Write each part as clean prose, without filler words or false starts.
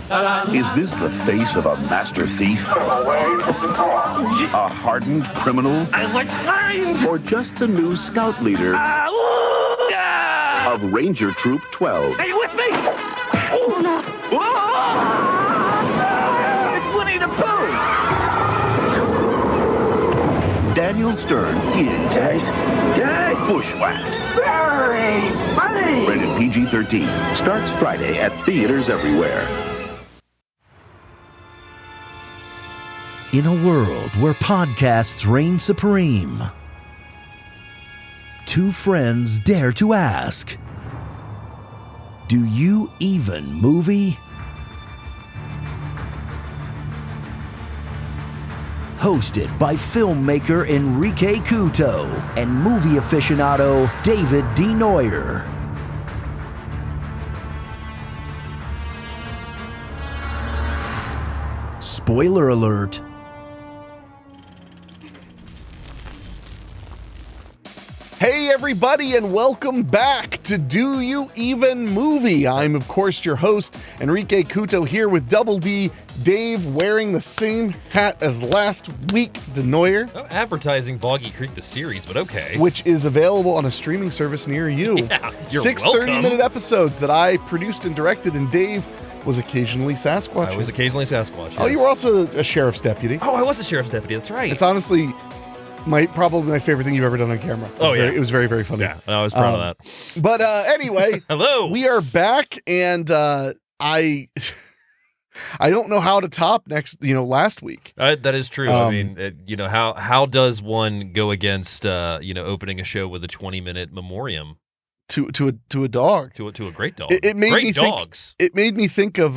Is this the face of a master thief? A hardened criminal? Or just the new scout leader of Ranger Troop 12? Are you with me? Oh, no. It's Winnie the Pooh! Daniel Stern is Bushwhacked. Very funny! Rated PG-13. Starts Friday at theaters everywhere. In a world where podcasts reign supreme, two friends dare to ask, do you even movie? Hosted by filmmaker Henrique Couto and movie aficionado David D. Neuer. Spoiler alert. Hey everybody, and welcome back to Do You Even Movie? I'm of course your host, Henrique Couto, here with Double D, Dave, wearing the same hat as last week, Denoyer. Oh, advertising Boggy Creek the series, but okay. Which is available on a streaming service near you. Yeah, you're 6 welcome. 30-minute episodes that I produced and directed, and Dave was occasionally Sasquatch. I was occasionally Sasquatch. Oh, yes. you were also a sheriff's deputy. Oh, I was a sheriff's deputy, that's right. It's honestly probably my favorite thing you've ever done on camera. It was very, very funny. Yeah, I was proud of that. But anyway, hello. We are back, and I don't know how to top last week. That is true. I mean, how does one go against opening a show with a 20-minute memoriam to a dog, to a great dog? It made great me dogs. It made me think of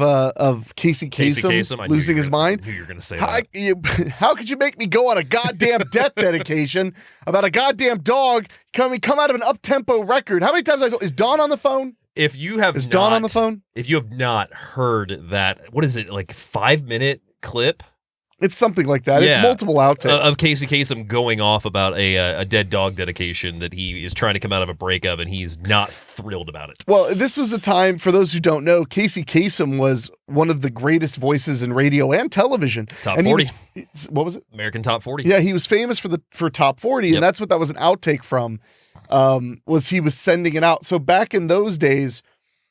Casey Kasem losing his mind. I knew you were going to say that. How could you make me go on a goddamn death dedication about a goddamn dog come out of an up-tempo record? How many times is Dawn on the phone? If you have is Dawn on the phone? If you have not heard that, what is it, like 5-minute clip? It's something like that. Yeah. It's multiple outtakes. Of Casey Kasem going off about a dead dog dedication that he is trying to come out of a breakup, and he's not thrilled about it. Well, this was a time, for those who don't know, Casey Kasem was one of the greatest voices in radio and television. Top and 40. What was it? American Top 40. Yeah, he was famous for Top 40, Yep. and that's what that was an outtake from, was he was sending it out. So back in those days,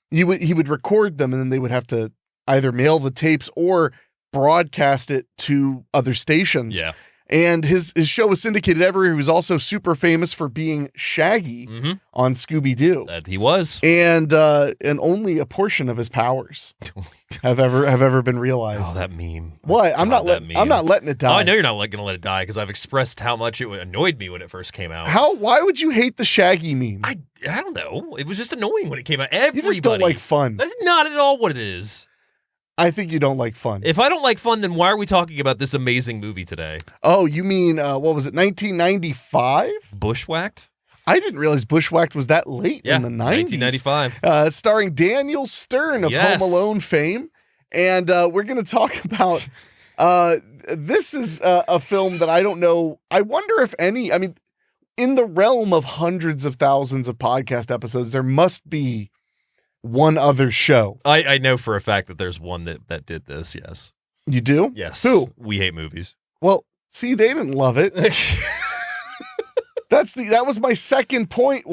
he would record them, and then they would have to either mail the tapes or broadcast it to other stations. Yeah. And his show was syndicated everywhere. He was also super famous for being Shaggy on Scooby-Doo. That he was. And only a portion of his powers have ever been realized. Oh, that meme. What? I'm not letting it die. Oh, I know you're not going to let it die, because I've expressed how much it annoyed me when it first came out. Why would you hate the Shaggy meme? I don't know. It was just annoying when it came out. Everybody. You just don't like fun. That's not at all what it is. I think you don't like fun. If I don't like fun, then why are we talking about this amazing movie today? Oh, you mean, what was it, 1995? Bushwhacked? I didn't realize Bushwhacked was that late in the 90s. 1995. Starring Daniel Stern of Home Alone fame. And we're going to talk about, this is a film that I don't know, I wonder if any, I mean, in the realm of hundreds of thousands of podcast episodes, there must be one other show. I know for a fact that there's one that did this, yes. You do? Yes. Who? We Hate Movies. Well, see, they didn't love it. That was my second point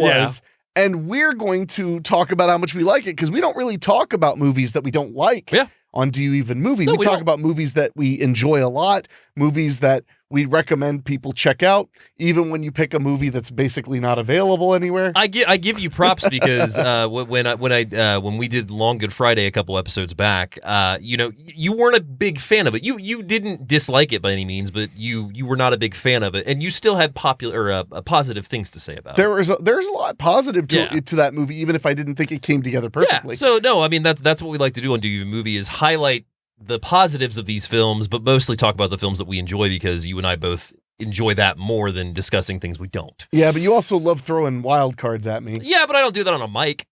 and we're going to talk about how much we like it, because we don't really talk about movies that we don't like on Do You Even Movie. No, we talk don't. about movies that we enjoy a lot, movies that we recommend people check out, even when you pick a movie that's basically not available anywhere. I give you props because when we did Long Good Friday a couple episodes back, you weren't a big fan of it. You didn't dislike it by any means, but you were not a big fan of it, and you still had positive things to say about it. There's a lot positive to that movie, even if I didn't think it came together perfectly. Yeah. So no, I mean that's what we like to do on Do You Even Movie, is highlight the positives of these films, but mostly talk about the films that we enjoy, because you and I both enjoy that more than discussing things we don't. Yeah, but you also love throwing wild cards at me. Yeah, but I don't do that on a mic.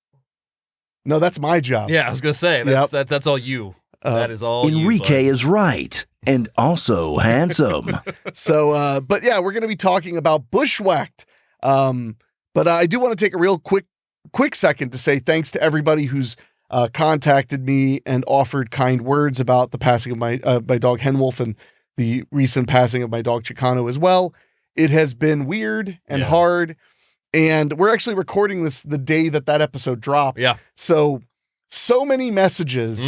No, that's my job. Yeah, I was gonna say that's all you. That is all. Enrique is right, and also handsome. So, but yeah, we're gonna be talking about Bushwhacked. But I do want to take a real quick second to say thanks to everybody who's contacted me and offered kind words about the passing of my dog Henwolf and the recent passing of my dog Chicano as well. It has been weird and hard, and we're actually recording this the day that episode dropped. Yeah. So many messages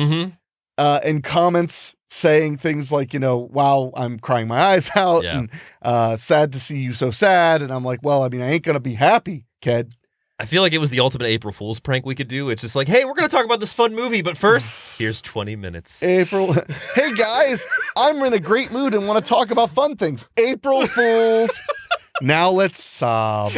and comments saying things like, wow, I'm crying my eyes out and sad to see you so sad. And I'm like, well, I mean, I ain't going to be happy, kid. I feel like it was the ultimate April Fool's prank we could do. It's just like, hey, we're going to talk about this fun movie, but first, here's 20 minutes. Hey guys, I'm in a great mood and want to talk about fun things. April Fools. Now let's sob.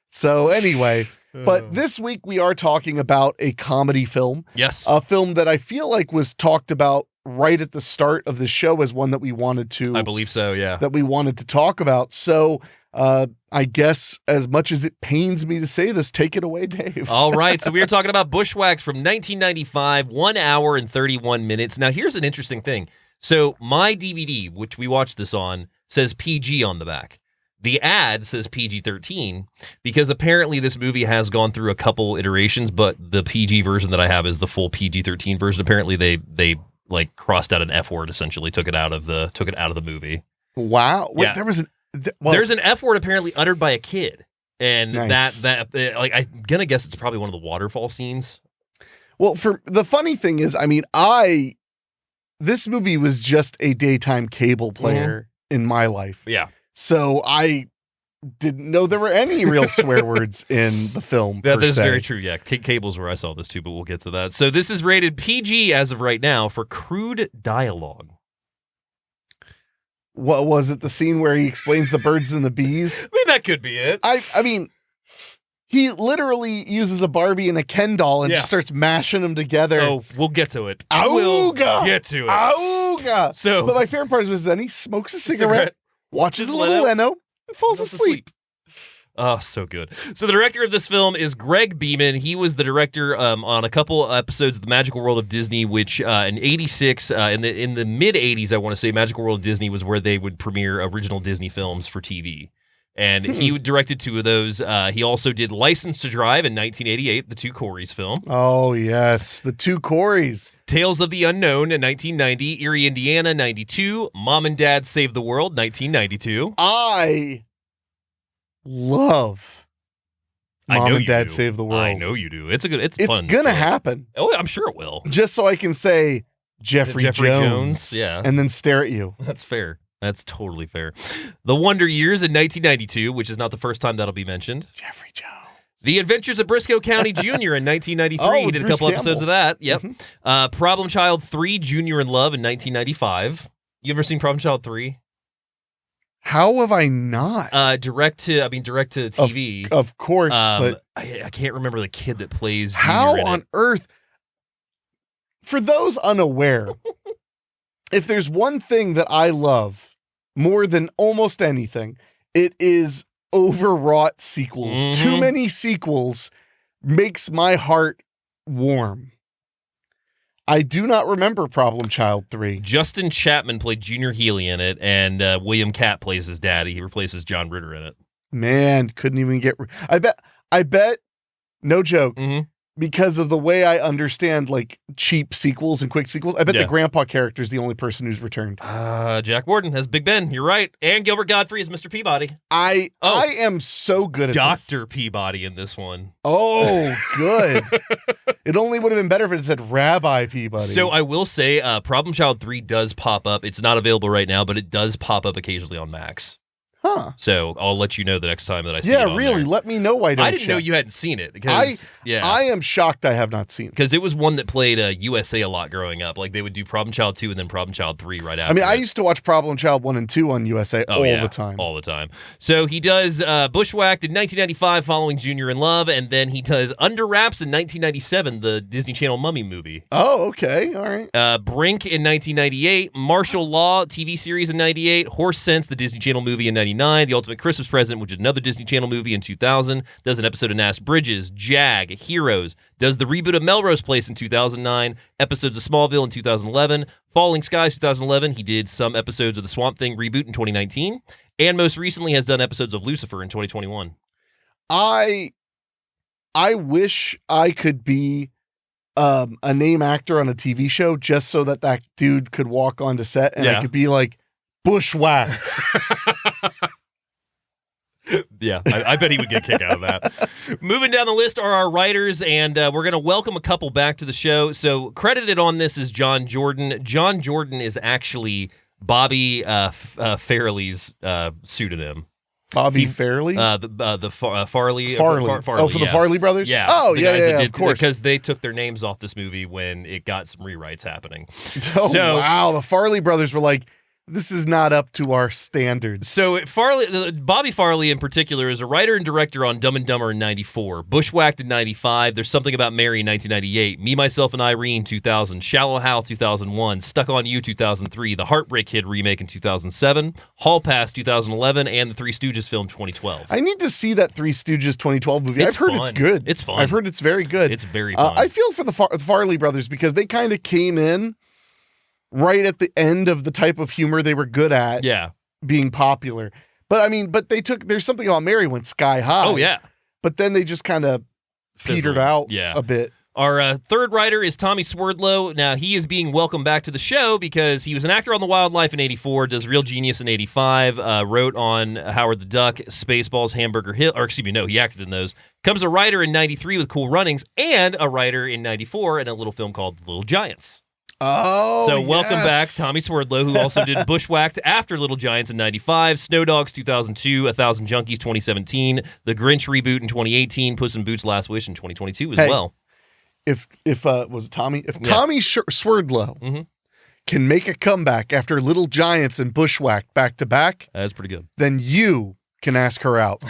So anyway, but this week we are talking about a comedy film. Yes. A film that I feel like was talked about right at the start of the show as one that we wanted to. I believe so, yeah. That we wanted to talk about. So I guess as much as it pains me to say this, take it away, Dave. All right. So we are talking about Bushwhacked from 1995, 1 hour and 31 minutes. Now, here's an interesting thing. So my DVD, which we watched this on, says PG on the back. The ad says PG-13 because apparently this movie has gone through a couple iterations, but the PG version that I have is the full PG-13 version. Apparently they like crossed out an F word, essentially took it out of the movie. Wow. Wait, Yeah. there was there's an F word apparently uttered by a kid. And Nice. that like I'm gonna guess it's probably one of the waterfall scenes. Well, for the funny thing is, I mean, this movie was just a daytime cable player in my life. Yeah. So I didn't know there were any real swear words in the film. That per is se. very true. Yeah. Cable's where I saw this too, but we'll get to that. So this is rated PG as of right now for crude dialogue. What was it? The scene where he explains the birds and the bees? I mean, that could be it. I mean, he literally uses a Barbie and a Ken doll and just starts mashing them together. Oh, we'll get to it. We'll get to it. Auga! So, But my favorite part was then he smokes a cigarette, watches a little Leno, and falls asleep. Oh, so good. So the director of this film is Greg Beeman. He was the director on a couple episodes of The Magical World of Disney, which in '86, in the mid '80s, I want to say, Magical World of Disney was where they would premiere original Disney films for TV. And he directed 2 of those. He also did License to Drive in 1988, the 2 Corys film. Oh, yes. The 2 Corys. Tales of the Unknown in 1990, Erie, Indiana, 92, Mom and Dad Save the World, 1992. I love Mom and Dad Save the World. I know you do. It's fun. It's gonna happen. Oh, I'm sure it will. Just so I can say Jeffrey Jones. Yeah. And then stare at you. That's fair. That's totally fair. The Wonder Years in 1992, which is not the first time that'll be mentioned. Jeffrey Jones. The Adventures of Briscoe County Jr. in 1993. He did a couple episodes of that. Yep. Problem Child 3, Junior in Love in 1995. You ever seen Problem Child 3? How have I not? Direct to TV. Of course, but I can't remember the kid that plays Junior how in on it. earth? For those unaware, if there's one thing that I love more than almost anything, it is overwrought sequels. Too many sequels makes my heart warm. I do not remember Problem Child 3. Justin Chapman played Junior Healy in it, and William Catt plays his daddy. He replaces John Ritter in it. Man, couldn't even get... I bet, no joke, because of the way I understand like cheap sequels and quick sequels, I bet the grandpa character is the only person who's returned. Jack Warden as Big Ben. You're right. And Gilbert Godfrey as Mr. Peabody. I am so good at Dr. Peabody in this one. Oh, good. It only would have been better if it said Rabbi Peabody. So I will say Problem Child 3 does pop up. It's not available right now, but it does pop up occasionally on Max. Huh. So I'll let you know the next time that I see it. Yeah, really. Let me know why don't I didn't know you hadn't seen it because I am shocked I have not seen it. Because it was one that played USA a lot growing up. Like they would do Problem Child 2 and then Problem Child 3 right after. I mean, I used to watch Problem Child 1 and 2 on USA all the time. All the time. So he does Bushwhacked in 1995 following Junior in Love, and then he does Under Wraps in 1997, the Disney Channel Mummy movie. Oh, okay. All right. Brink in 1998, Martial Law TV series in 98, Horse Sense, the Disney Channel movie in 99, The Ultimate Christmas Present, which is another Disney Channel movie in 2000, does an episode of Nass Bridges, Jag, Heroes, does the reboot of Melrose Place in 2009, episodes of Smallville in 2011, Falling Skies 2011, he did some episodes of the Swamp Thing reboot in 2019, and most recently has done episodes of Lucifer in 2021. I wish I could be a name actor on a TV show just so that dude could walk onto set and I could be like, Bushwhacked. Yeah, I bet he would get a kick out of that. Moving down the list are our writers, and we're going to welcome a couple back to the show. So credited on this is John Jordan. John Jordan is actually Bobby Farley's pseudonym. Bobby Farley? Farley. Farley. Oh, for the Farley brothers? Yeah. Oh, yeah, of course. Because they took their names off this movie when it got some rewrites happening. Oh, wow. The Farley brothers were like, this is not up to our standards. So Bobby Farley in particular is a writer and director on Dumb and Dumber in 94, Bushwhacked in 95, There's Something About Mary in 1998, Me, Myself, and Irene 2000, Shallow Hal 2001, Stuck on You 2003, The Heartbreak Kid remake in 2007, Hall Pass 2011, and the Three Stooges film 2012. I need to see that Three Stooges 2012 movie. I've heard it's good. It's fun. I've heard it's very good. It's very fun. I feel for the Farley brothers because they kind of came in right at the end of the type of humor they were good at being popular. But I mean, There's Something About Mary went sky high. Oh, yeah. But then they just kind of petered out a bit. Our third writer is Tommy Swerdlow. Now, he is being welcomed back to the show because he was an actor on The Wildlife in 84, does Real Genius in 85, wrote on Howard the Duck, Spaceballs, Hamburger Hill, he acted in those. Comes a writer in 93 with Cool Runnings, and a writer in 94 in a little film called Little Giants. Oh, so welcome back, Tommy Swerdlow, who also did Bushwhacked after Little Giants in 95, Snow Dogs 2002, 1,000 Junkies 2017, The Grinch reboot in 2018, Puss in Boots: Last Wish in 2022 as well. If Tommy Swerdlow can make a comeback after Little Giants and Bushwhacked back to back, that's pretty good. Then you can ask her out.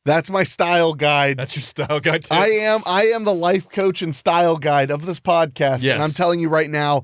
That's my style guide. That's your style guide too. I am the life coach and style guide of this podcast. Yes. And I'm telling you right now,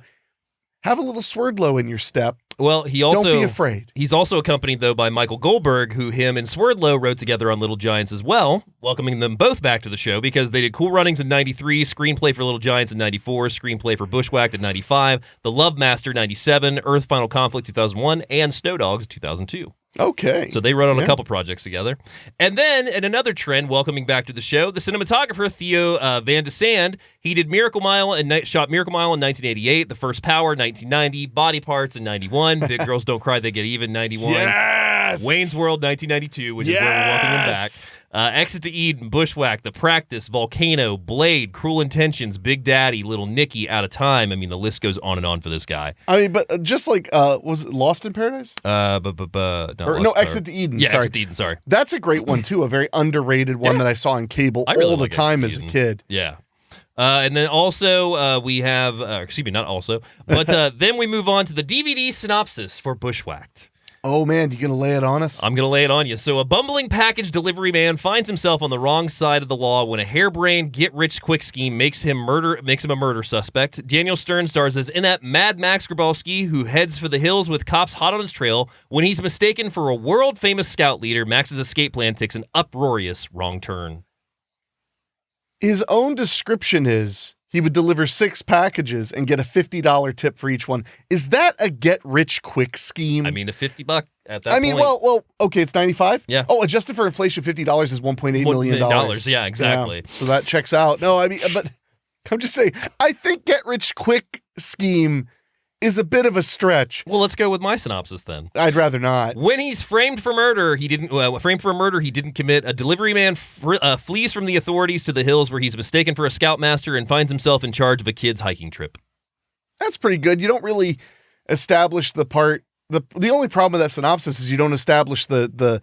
have a little Swerdlow in your step. Well, don't be afraid. He's also accompanied, though, by Michael Goldberg, who him and Swerdlow wrote together on Little Giants as well, welcoming them both back to the show because they did Cool Runnings in 93, screenplay for Little Giants in 94, screenplay for Bushwhacked in 95, The Love Master 97, Earth Final Conflict 2001, and Snow Dogs 2002. Okay. So they wrote on a couple projects together. And then, in another trend, welcoming back to the show, the cinematographer Theo Van de Sande. He did shot Miracle Mile in 1988, The First Power 1990, Body Parts in 91, Big Girls Don't Cry, They Get Even 91, yes! Wayne's World 1992, which is where we're welcoming him back. Exit to Eden, Bushwhack, The Practice, Volcano, Blade, Cruel Intentions, Big Daddy, Little Nicky, Out of Time. I mean, the list goes on and on for this guy. I mean, but just like, was it Lost in Paradise? Exit to Eden. Yeah, sorry. Exit to Eden, sorry. That's a great one, too. A very underrated one that I saw on cable all the time as a kid. Yeah. And then also we have, not also, but then we move on to the DVD synopsis for Bushwhacked. Oh, man, you going to lay it on us? I'm going to lay it on you. So a bumbling package delivery man finds himself on the wrong side of the law when a harebrained get-rich-quick scheme makes him a murder suspect. Daniel Stern stars as inept Mad Max Grabowski, who heads for the hills with cops hot on his trail. When he's mistaken for a world-famous scout leader, Max's escape plan takes an uproarious wrong turn. His own description is he would deliver 6 packages and get a $50 tip for each one. Is that a get-rich-quick scheme? I mean, a $50 at that point. Well, okay, it's 95? Yeah. Oh, adjusted for inflation, $50 is $1.8 million. Yeah, exactly. Yeah, so that checks out. No, I mean, but I'm just saying, I think get-rich-quick scheme is a bit of a stretch. Well, let's go with my synopsis then. I'd rather not. When he's framed for murder, he didn't commit. A delivery man flees from the authorities to the hills where he's mistaken for a scoutmaster and finds himself in charge of a kid's hiking trip. That's pretty good. You don't really establish the part. The only problem with that synopsis is you don't establish the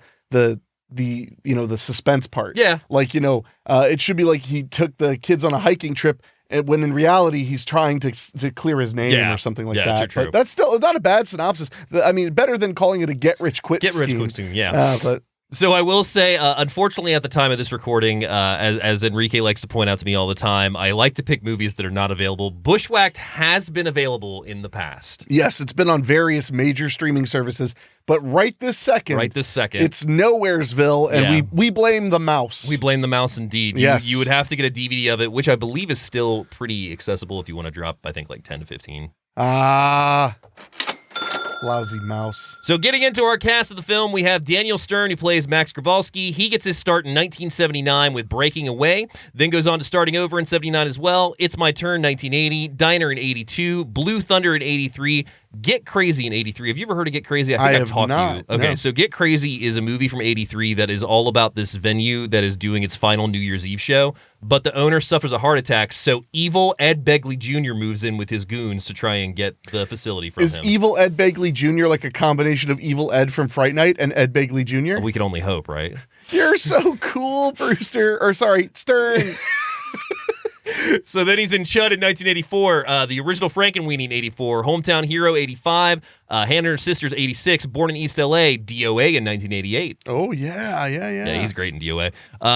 suspense part. Yeah. Like, it should be like he took the kids on a hiking trip, when in reality he's trying to clear his name or something like that. True. But that's still not a bad synopsis. I mean, better than calling it a get-rich-quick scheme. Yeah. But So I will say, unfortunately, at the time of this recording, as Enrique likes to point out to me all the time, I like to pick movies that are not available. Bushwhacked has been available in the past. Yes, it's been on various major streaming services, but right this second, it's Nowheresville, and we blame the mouse. We blame the mouse indeed. Yes. You would have to get a DVD of it, which I believe is still pretty accessible if you want to drop, I think, like 10 to 15. Lousy mouse. So getting into our cast of the film, we have Daniel Stern, who plays Max Grabowski. He gets his start in 1979 with Breaking Away, then goes on to Starting Over in 79 as well. It's My Turn, 1980. Diner in 82. Blue Thunder in 83. Get Crazy in 83. Have you ever heard of Get Crazy? I think I've talked to you. Okay, so Get Crazy is a movie from 83 that is all about this venue that is doing its final New Year's Eve show, but the owner suffers a heart attack, so evil Ed Begley Jr. moves in with his goons to try and get the facility from him. Is evil Ed Begley Jr. like a combination of evil Ed from Fright Night and Ed Begley Jr.? Well, we can only hope, right? You're so cool, Brewster. Or sorry, Stern. So then he's in Chud in 1984, the original Frankenweenie in 84, Hometown Hero 85, Hannah and Her Sisters 86, Born in East LA, DOA in 1988. Oh, yeah. Yeah, he's great in DOA.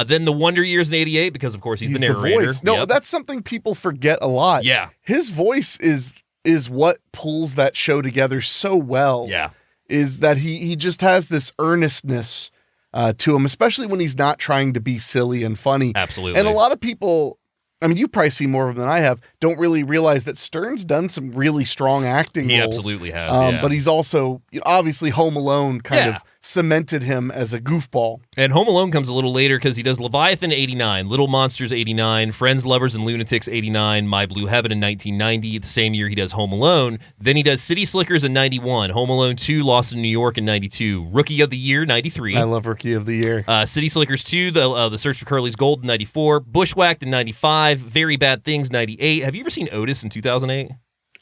Then The Wonder Years in 88, because of course he's the narrator. The voice. No, that's something people forget a lot. Yeah. His voice is what pulls that show together so well. Yeah. Is that he just has this earnestness to him, especially when he's not trying to be silly and funny. Absolutely. And a lot of people, I mean, you've probably seen more of him than I have, don't really realize that Stern's done some really strong acting roles. He absolutely has, But he's also, obviously, Home Alone kind of cemented him as a goofball. And Home Alone comes a little later because he does Leviathan 89, Little Monsters 89, Friends, Lovers, and Lunatics 89, My Blue Heaven in 1990, the same year he does Home Alone. Then he does City Slickers in 91, Home Alone 2, Lost in New York in 92, Rookie of the Year 93. I love Rookie of the Year. City Slickers 2, the Search for Curly's Gold in 94, Bushwhacked in 95, Very Bad Things 98. Have you ever seen Otis in 2008?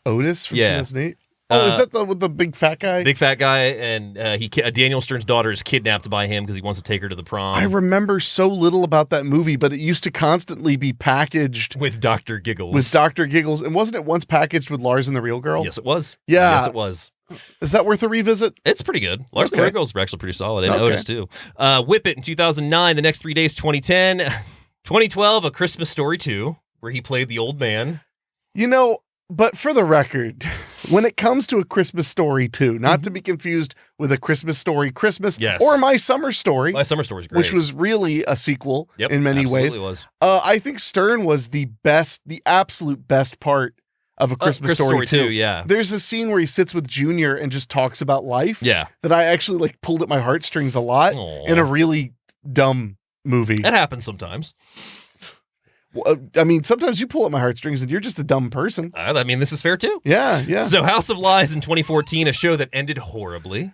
Otis from 2008? Oh, is that with the big fat guy? Big fat guy, and Daniel Stern's daughter is kidnapped by him because he wants to take her to the prom. I remember so little about that movie, but it used to constantly be packaged with Dr. Giggles. And wasn't it once packaged with Lars and the Real Girl? Yes, it was. Yeah. Yes, it was. Is that worth a revisit? It's pretty good. Lars and the Real Girls are actually pretty solid, and Otis too. Whip It in 2009, The Next 3 Days 2010. 2012, A Christmas Story 2, where he played the old man. But for the record, when it comes to A Christmas Story 2, not to be confused with A Christmas Story Christmas or My Summer Story. My Summer Story is great. Which was really a sequel in many ways. Was. I think Stern was the absolute best part of A Christmas Story 2. Yeah. There's a scene where he sits with Junior and just talks about life. Yeah. That I actually pulled at my heartstrings a lot in a really dumb movie. That happens sometimes. I mean, sometimes you pull at my heartstrings and you're just a dumb person. I mean, this is fair too. Yeah. So House of Lies in 2014, a show that ended horribly.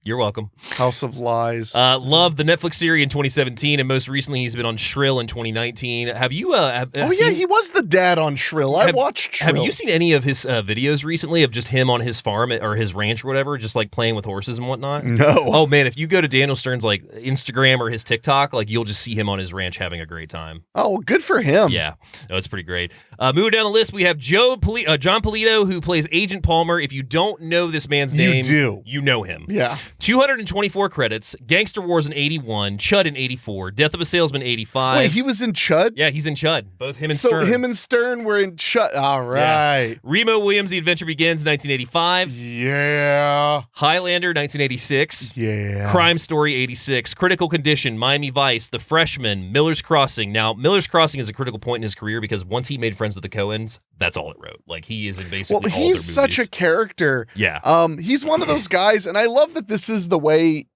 You're welcome. House of Lies. Love the Netflix series in 2017, and most recently he's been on Shrill in 2019. Have you? He was the dad on Shrill. I watched Shrill. Have you seen any of his videos recently of just him on his farm or his ranch or whatever, just playing with horses and whatnot? No. Oh man, if you go to Daniel Stern's Instagram or his TikTok, you'll just see him on his ranch having a great time. Oh, good for him. Yeah, it's pretty great. Moving down the list, we have Jon Polito, who plays Agent Palmer. If you don't know this man's name, you know him. Yeah. 224 credits, Gangster Wars in 81, Chud in 84, Death of a Salesman 85. Wait, he was in Chud? Yeah, he's in Chud. Both him and Stern. So him and Stern were in Chud. All right. Yeah. Remo Williams' The Adventure Begins, 1985. Yeah. Highlander, 1986. Yeah. Crime Story, 86. Critical Condition, Miami Vice, The Freshman, Miller's Crossing. Now, Miller's Crossing is a critical point in his career because once he made friends with the Coens, that's all it wrote. He is in basically all their movies. He's such a character. Yeah. He's one of those guys, and I love that this is the way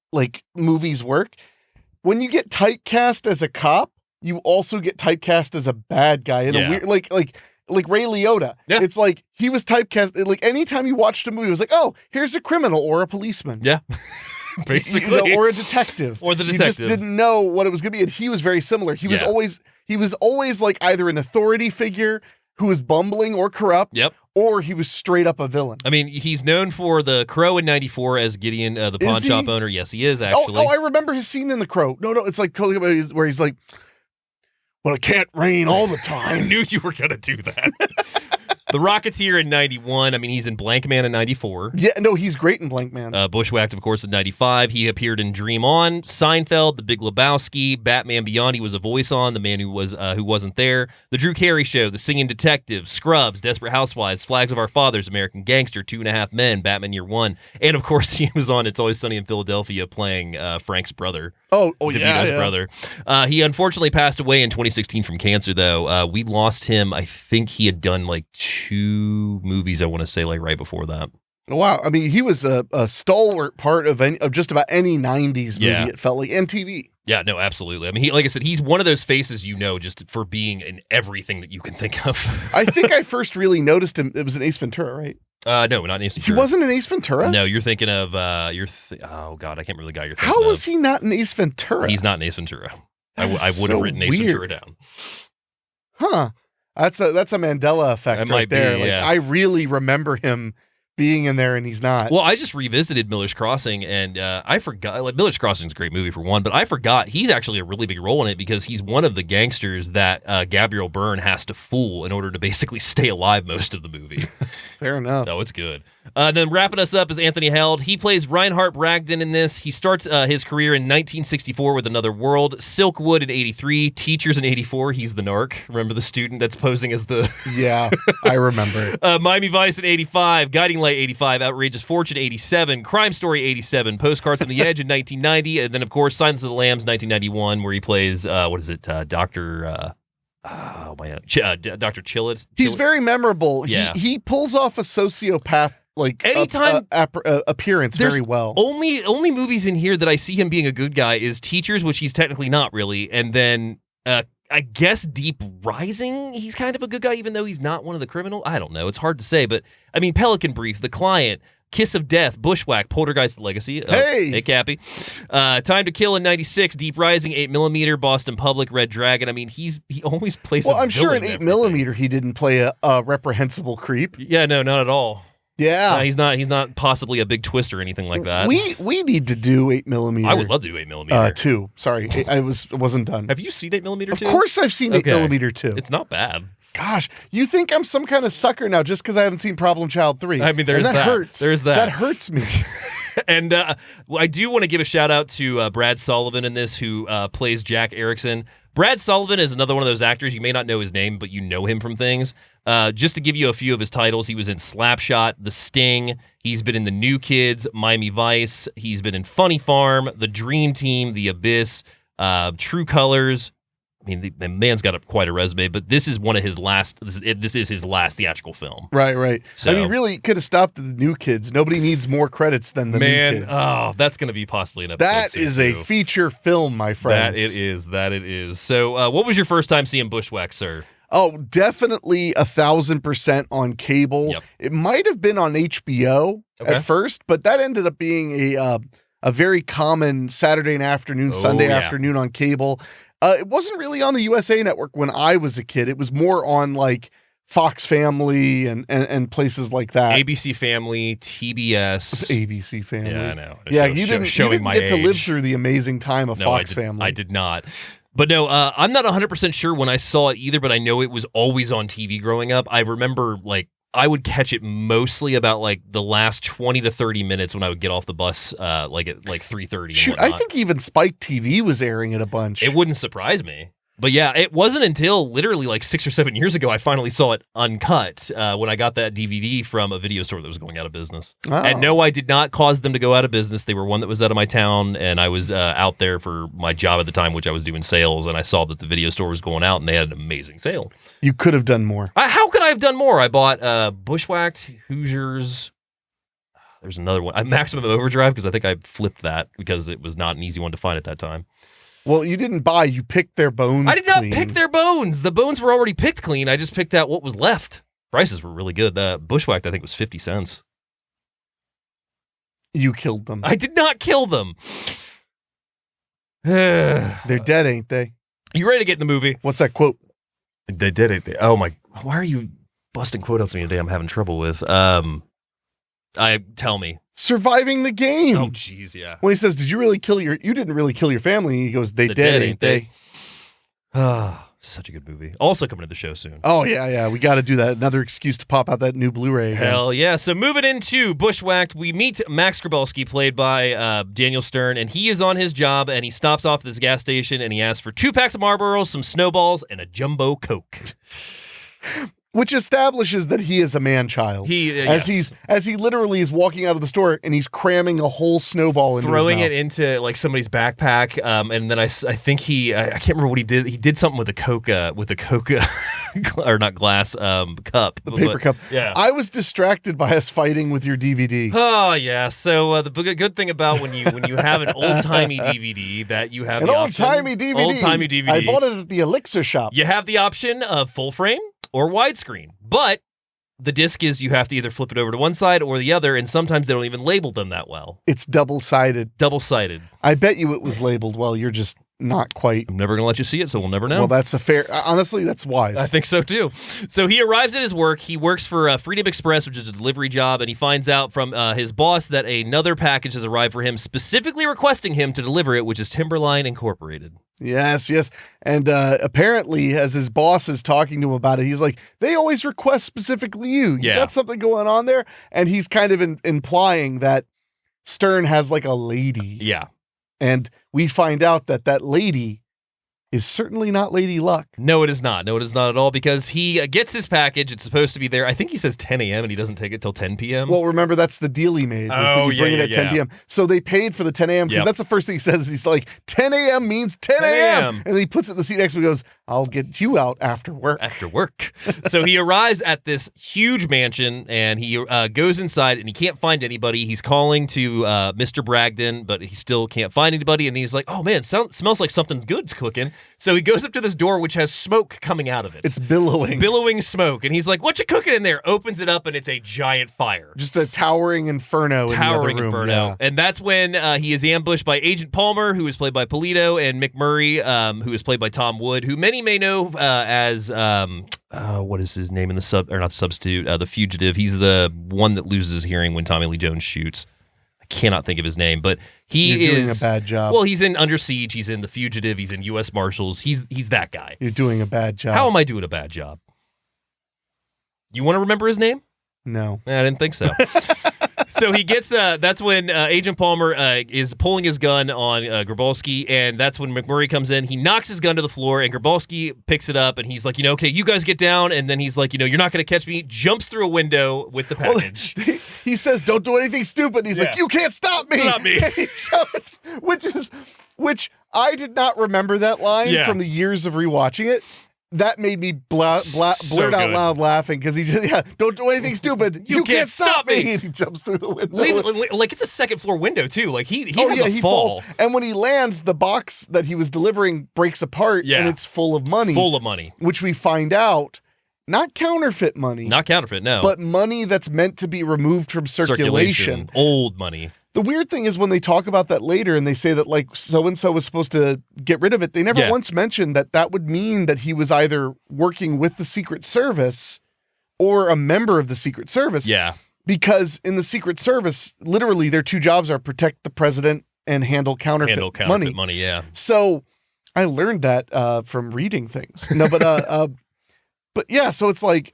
movies work. When you get typecast as a cop, you also get typecast as a bad guy in a weird, like Ray Liotta. Yeah. It's he was typecast. Anytime you watched a movie, it was oh, here's a criminal or a policeman. Yeah. Basically. Or a detective. Or the detective. You just didn't know what it was going to be, and he was very similar. He was always either an authority figure who was bumbling or corrupt. Yep. Or he was straight up a villain. I mean, he's known for The Crow in 94 as Gideon, the pawn shop owner. Yes, he is, actually. Oh, I remember his scene in The Crow. No, it's where he's like, well, it can't rain all the time. I knew you were going to do that. The Rocketeer in 91. I mean, he's in Blank Man in 94. Yeah, no, he's great in Blank Man. Bushwhacked, of course, in 95. He appeared in Dream On, Seinfeld, The Big Lebowski, Batman Beyond. He was a voice on, The Man Who Wasn't There, The Drew Carey Show, The Singing Detective, Scrubs, Desperate Housewives, Flags of Our Fathers, American Gangster, 2.5 Men, Batman Year One, and of course he was on It's Always Sunny in Philadelphia playing Frank's brother. DeVito's brother. He unfortunately passed away in 2016 from cancer, though. We lost him. I think he had done 2 movies, I want to say, right before that. Wow. I mean, he was a stalwart part of just about any 90s movie, it felt like, and TV. Yeah, no, absolutely. I mean, like I said, he's one of those faces just for being in everything that you can think of. I think I first really noticed him. It was in Ace Ventura, right? No, not in Ace Ventura. He wasn't in Ace Ventura? No, you're thinking of, oh, God, I can't remember the guy you're thinking How of. was he not in Ace Ventura? He's not in Ace Ventura. I would have written Ace Ventura down. Huh. That's a Mandela effect right there. Be, I really remember him being in there and he's not. Well, I just revisited Miller's Crossing and I forgot, like, Miller's Crossing is a great movie for one, but I forgot he's actually a really big role in it because he's one of the gangsters that Gabriel Byrne has to fool in order to basically stay alive most of the movie. Fair enough. No, it's good. Then wrapping us up is Anthony Held. He plays Reinhard Bragdon in this. He starts his career in 1964 with Another World, Silkwood in 83, Teachers in 84. He's the narc. Remember the student that's posing as the... Yeah, I remember. Miami Vice in 85, Guiding Light 85, Outrageous Fortune 87, Crime Story 87, Postcards on the Edge in 1990, and then, of course, Silence of the Lambs 1991, where he plays, Dr. Dr. Chillett. He's very memorable. Yeah. He pulls off a sociopath anytime appearance very well. Only movies in here that I see him being a good guy is Teachers, which he's technically not really, and then I guess Deep Rising, he's kind of a good guy even though he's not one of the criminal. I don't know. It's hard to say, but I mean, Pelican Brief, The Client, Kiss of Death, Bushwhacked, Poltergeist, The Legacy. Hey, Cappy. Time to Kill in 96, Deep Rising, 8mm, Boston Public, Red Dragon. I mean, he always plays. Well, I'm sure in 8mm he didn't play a reprehensible creep. Yeah, no, not at all. Yeah, he's not possibly a big twist or anything like that. We need to do 8mm. I would love to do 8mm. 2. Sorry, I wasn't done. Have you seen 8mm 2? Of course, I've seen 8mm 2. It's not bad. Gosh, you think I'm some kind of sucker now just because I haven't seen Problem Child 3? I mean, that hurts. There's that. That hurts me. And I do want to give a shout out to Brad Sullivan in this, who plays Jack Erickson. Brad Sullivan is another one of those actors. You may not know his name, but you know him from things. Just to give you a few of his titles, he was in Slapshot, The Sting. He's been in The New Kids, Miami Vice. He's been in Funny Farm, The Dream Team, The Abyss, True Colors. I mean, the man's got quite a resume, but this is one of his last. This is his last theatrical film. Right. So, I mean, really, could have stopped the New Kids. Nobody needs more credits than the New Kids. Oh, that's going to be possibly an episode. That is a feature film, my friends. That it is. So, what was your first time seeing Bushwhacked, sir? Oh, definitely 1,000% on cable. Yep. It might have been on HBO at first, but that ended up being a very common Saturday afternoon, Sunday afternoon on cable. It wasn't really on the USA Network when I was a kid. It was more on like Fox Family and places like that. ABC Family, TBS. ABC Family. Yeah, I know. You didn't get to live through the amazing time of Fox Family. I did not. But no, I'm not 100% sure when I saw it either, but I know it was always on TV growing up. I remember I would catch it mostly about the last 20 to 30 minutes when I would get off the bus at 3:30. Shoot, I think even Spike TV was airing it a bunch. It wouldn't surprise me. But yeah, it wasn't until literally 6 or 7 years ago I finally saw it uncut when I got that DVD from a video store that was going out of business. Oh. And no, I did not cause them to go out of business. They were one that was out of my town, and I was out there for my job at the time, which I was doing sales, and I saw that the video store was going out, and they had an amazing sale. You could have done more. How could I have done more? I bought Bushwhacked, Hoosiers. There's another one. Maximum Overdrive, because I think I flipped that because it was not an easy one to find at that time. Well, you didn't buy. You picked their bones. I did not pick their bones. The bones were already picked clean. I just picked out what was left. Prices were really good. The Bushwhacked, I think, was 50 cents. You killed them. I did not kill them. They're dead, ain't they? You ready to get in the movie? What's that quote? They did it. Oh my! Why are you busting quote outs on me today? I'm having trouble with. Tell me. Surviving the game. Oh, jeez, yeah. When he says, "You didn't really kill your family," he goes, "They dead, ain't they?" Ah, such a good movie. Also coming to the show soon. Oh yeah. We got to do that. Another excuse to pop out that new Blu-ray again. Hell yeah! So moving into Bushwhacked, we meet Max Grabowski, played by Daniel Stern, and he is on his job, and he stops off at this gas station, and he asks for 2 packs of Marlboros, some snowballs, and a jumbo Coke. Which establishes that he is a man-child. As he literally is walking out of the store and he's cramming a whole snowball into throwing his mouth. it into like somebody's backpack. And then I think I can't remember what he did. He did something with a Coca or not glass cup. The paper cup. Yeah. I was distracted by us fighting with your DVD. Oh yeah. So the good thing about when you have an old-timey DVD that you have An old-timey DVD. Old-timey DVD. I bought it at the Elixir shop. You have the option of full frame or widescreen, but the disc is you have to either flip it over to one side or the other, and sometimes they don't even label them that well. It's double-sided. Double-sided. I bet you it was labeled well. You're just not quite. I'm never going to let you see it, so we'll never know. Well, that's a fair. Honestly, that's wise. I think so too. So he arrives at his work. He works for Freedom Express, which is a delivery job, and he finds out from his boss that another package has arrived for him, specifically requesting him to deliver it, which is Timberline Incorporated. Yes. And apparently, as his boss is talking to him about it, he's like, they always request specifically you. You got something going on there? And he's kind of implying that Stern has like a lady. Yeah. And we find out that lady is certainly not Lady Luck. No, it is not. No, it is not at all, because he gets his package. It's supposed to be there. I think he says 10 a.m. and he doesn't take it till 10 p.m. Well, remember, that's the deal he made. Bring it at 10 p.m. So they paid for the 10 a.m. because that's the first thing he says. He's like, 10 a.m. means 10 a.m. And he puts it in the seat next to me and goes, I'll get you out after work. After work. So he arrives at this huge mansion, and he goes inside, and he can't find anybody. He's calling to Mr. Bragdon, but he still can't find anybody. And he's like, oh, man, smells like something good's cooking. So he goes up to this door, which has smoke coming out of it. It's billowing. Billowing smoke. And he's like, what you cooking in there? Opens it up, and it's a giant fire. Just a towering inferno in the other room. Inferno. Yeah. And that's when he is ambushed by Agent Palmer, who is played by Polito, and McMurray, who is played by Tom Wood, who many may know as, what is his name in the fugitive. He's the one that loses his hearing when Tommy Lee Jones shoots. I cannot think of his name, but You're doing a bad job. Well, he's in Under Siege, he's in The Fugitive, he's in U.S. Marshals. He's that guy. You're doing a bad job. How am I doing a bad job? You want to remember his name? No. I didn't think so. So he gets, that's when Agent Palmer is pulling his gun on Grabowski, and that's when McMurray comes in. He knocks his gun to the floor, and Grabowski picks it up, and he's like, okay, you guys get down, and then he's like, you're not going to catch me, jumps through a window with the package. Well, he says, don't do anything stupid. He's like, you can't stop me. Stop me. He jumps, which I did not remember that line from the years of rewatching it. That made me blurt out loud laughing because he just, don't do anything stupid. You can't stop me. And he jumps through the window. Like it's a second floor window too. Like he has a fall. Falls. And when he lands, the box that he was delivering breaks apart and it's full of money. Full of money. Which we find out, not counterfeit money. Not counterfeit, no. But money that's meant to be removed from circulation. Old money. The weird thing is when they talk about that later and they say that like so-and-so was supposed to get rid of it, they never once mentioned that would mean that he was either working with the Secret Service or a member of the Secret Service. Yeah. Because in the Secret Service, literally their two jobs are protect the president and handle counterfeit money. Yeah. So I learned that from reading things. No, but yeah, so it's like,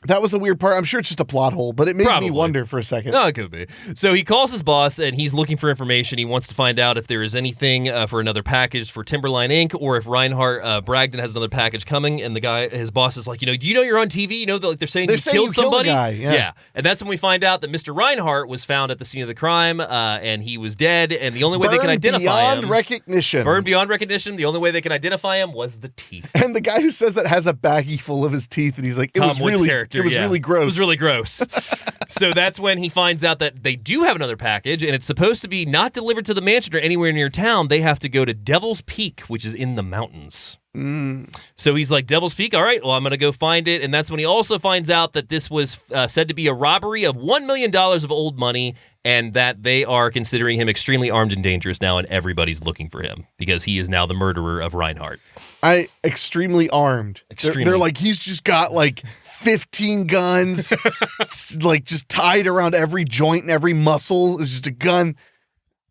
that was a weird part. I'm sure it's just a plot hole, but it made me wonder for a second. No, it could be. So he calls his boss, and he's looking for information. He wants to find out if there is anything for another package for Timberline Inc., or if Reinhardt Bragdon has another package coming. And his boss is like, do you know you're on TV? They're saying you killed somebody? A guy. Yeah. And that's when we find out that Mr. Reinhardt was found at the scene of the crime, and he was dead. And the only way they can identify him... Burned beyond recognition. The only way they can identify him was the teeth. And the guy who says that has a baggie full of his teeth, and he's like, Tom Wood's character. It was really gross. It was really gross. So that's when he finds out that they do have another package, and it's supposed to be not delivered to the mansion or anywhere near town. They have to go to Devil's Peak, which is in the mountains. So he's like, Devil's Peak? All right, well, I'm going to go find it. And that's when he also finds out that this was said to be a robbery of $1 million of old money, and that they are considering him extremely armed and dangerous now, and everybody's looking for him because he is now the murderer of Reinhardt. Extremely armed. They're like, he's just got like 15 guns, like just tied around every joint and every muscle is just a gun.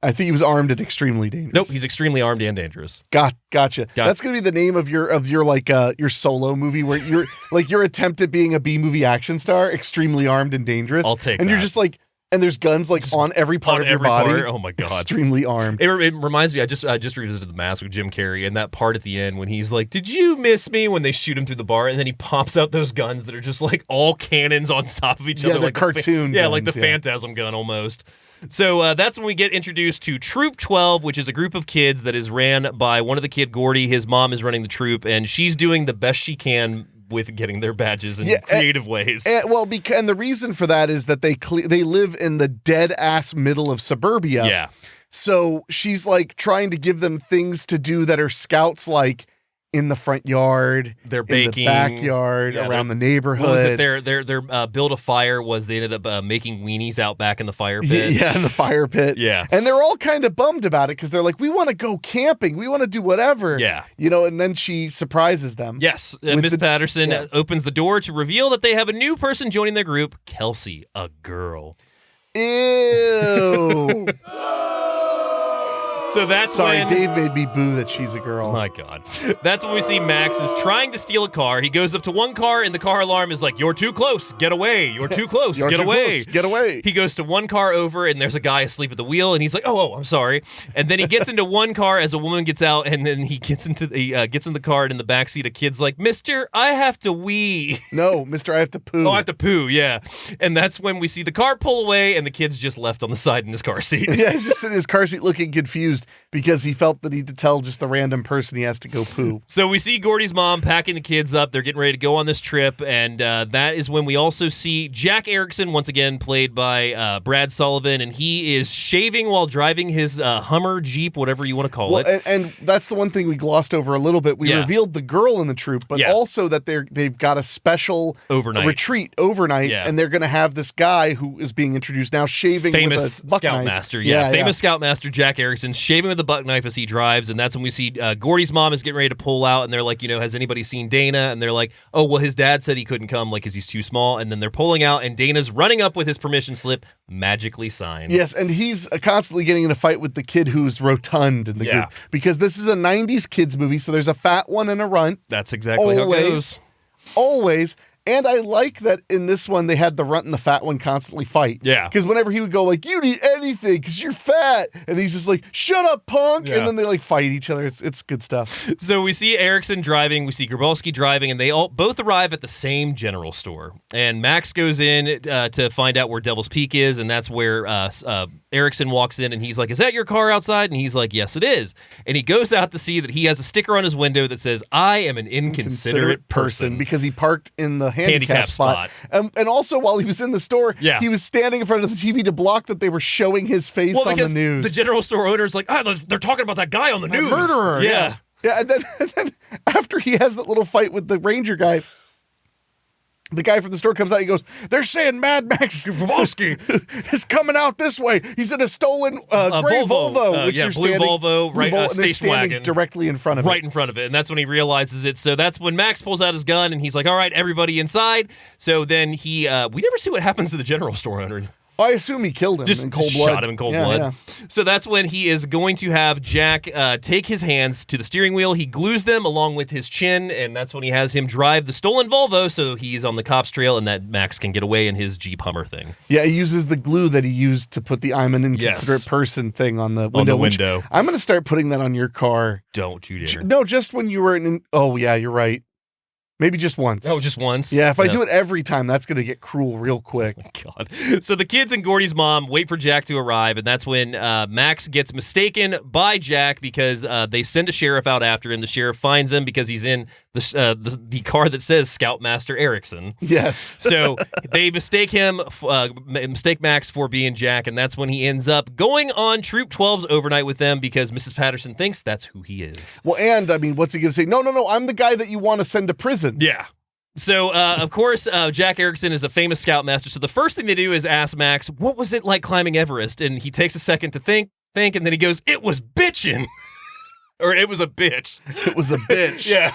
I think he was armed and extremely dangerous. Nope, he's extremely armed and dangerous. Gotcha. That's gonna be the name of your your solo movie where you're like your attempt at being a B-movie action star, extremely armed and dangerous. I'll take and that. You're just like, And there's guns like on every part of your body. Part. Oh my God. Extremely armed. It reminds me, I just revisited The Mask with Jim Carrey, and that part at the end when he's like, "Did you miss me?" when they shoot him through the bar, and then he pops out those guns that are just like all cannons on top of each other. Yeah, like cartoon guns, like the Phantasm gun almost. So that's when we get introduced to Troop 12, which is a group of kids that is ran by one of the kid, Gordy. His mom is running the troop, and she's doing the best she can with getting their badges in creative ways. And the reason for that is that they live in the dead-ass middle of suburbia. Yeah. So she's like trying to give them things to do that are scouts like in the front yard, they're baking, in the backyard, around the neighborhood. What was it? Their build a fire was they ended up making weenies out back in the fire pit. Yeah, in the fire pit. Yeah. And they're all kind of bummed about it because they're like, we want to go camping. We want to do whatever. Yeah. And then she surprises them. Yes. Miss Patterson opens the door to reveal that they have a new person joining their group, Kelsey, a girl. Ew. So that's when... Dave made me boo that she's a girl. My God. That's when we see Max is trying to steal a car. He goes up to one car, and the car alarm is like, "You're too close. Get away. You're too close. Get away. Get away." He goes to one car over, and there's a guy asleep at the wheel, and he's like, "Oh, I'm sorry." And then he gets into one car as a woman gets out, and then he gets in the car, and in the backseat, a kid's like, "Mister, I have to wee." No, Mister, I have to poo. Oh, I have to poo, yeah. And that's when we see the car pull away, and the kid's just left on the side in his car seat. Yeah, he's just in his car seat looking confused because he felt the need to tell just a random person he has to go poo. So we see Gordy's mom packing the kids up. They're getting ready to go on this trip, and that is when we also see Jack Erickson, once again played by Brad Sullivan, and he is shaving while driving his Hummer, Jeep, whatever you want to call it. And that's the one thing we glossed over a little bit. We revealed the girl in the troop, but also that they've got a special retreat overnight, and they're going to have this guy who is being introduced now shaving famous with a buck Scoutmaster, knife. Famous Scoutmaster Jack Erickson shaving with a buck knife as he drives, and that's when we see Gordy's mom is getting ready to pull out, and they're like, has anybody seen Dana? And they're like, oh, well, his dad said he couldn't come, because he's too small. And then they're pulling out, and Dana's running up with his permission slip, magically signed. Yes, and he's constantly getting in a fight with the kid who's rotund in the group, because this is a 90s kids movie, so there's a fat one and a runt. That's exactly how it goes. Always. And I like that in this one, they had the runt and the fat one constantly fight. Yeah. Because whenever he would go like, "You eat anything because you're fat," and he's just like, "Shut up, punk," and then they like fight each other. It's good stuff. So we see Erickson driving, we see Grabowski driving, and they both arrive at the same general store. And Max goes in to find out where Devil's Peak is, and that's where Erickson walks in, and he's like, "Is that your car outside?" And he's like, "Yes, it is." And he goes out to see that he has a sticker on his window that says, "I am an inconsiderate person," because he parked in the handicap spot. And also, while he was in the store, he was standing in front of the TV to block that they were showing his face on the news. The general store owner's like, they're talking about that guy on the news. Murderer. Yeah. And then after he has that little fight with the ranger guy, the guy from the store comes out. He goes, "They're saying Mad Max Grabowski is coming out this way. He's in a stolen gray Volvo, which blue Volvo, right? Station wagon, directly in front of it, right in front of it. And that's when he realizes it. So that's when Max pulls out his gun, and he's like, "All right, everybody inside." So then we never see what happens to the general store owner. I assume he killed him in cold blood. Shot him in cold blood. Yeah. So that's when he is going to have Jack take his hands to the steering wheel. He glues them along with his chin, and that's when he has him drive the stolen Volvo, so he's on the cops' trail, and that Max can get away in his Jeep Hummer thing. Yeah, he uses the glue that he used to put the "I'm an inconsiderate person" thing on the window. I'm going to start putting that on your car. Don't you dare. No, just when you were in... Oh, yeah, you're right. Maybe just once. Oh, just once? Yeah, if I do it every time, that's going to get cruel real quick. Oh, God. So the kids and Gordy's mom wait for Jack to arrive, and that's when Max gets mistaken by Jack because they send a sheriff out after him. The sheriff finds him because he's in the car that says Scoutmaster Erickson. Yes. So they mistake Max for being Jack, and that's when he ends up going on Troop 12's overnight with them because Mrs. Patterson thinks that's who he is. Well, and, I mean, what's he going to say? No, I'm the guy that you want to send to prison. Yeah. So, of course, Jack Erickson is a famous Scoutmaster. So the first thing they do is ask Max, what was it like climbing Everest? And he takes a second to think, and then he goes, "It was bitchin'." Or it was a bitch. It was a bitch. Yeah.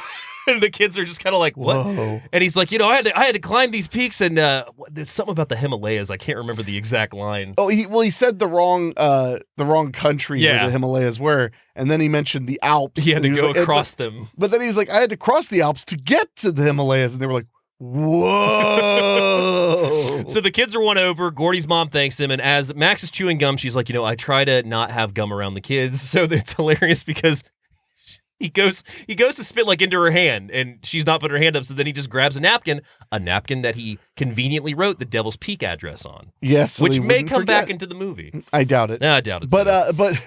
And the kids are just kind of like, "What?" Whoa. And he's like, I had to climb these peaks, and there's something about the Himalayas. I can't remember the exact line. Oh, he said the wrong country where the Himalayas were, and then he mentioned the Alps. He had to go across them. But then he's like, "I had to cross the Alps to get to the Himalayas," and they were like, "Whoa!" So So the kids are won over. Gordy's mom thanks him, and as Max is chewing gum, she's like, I try to not have gum around the kids. So it's hilarious because he goes to spit like into her hand, and she's not putting her hand up, so then he just grabs a napkin that he conveniently wrote the Devil's Peak address on. Yes, so which may come back into the movie. I doubt it. No, I doubt it. But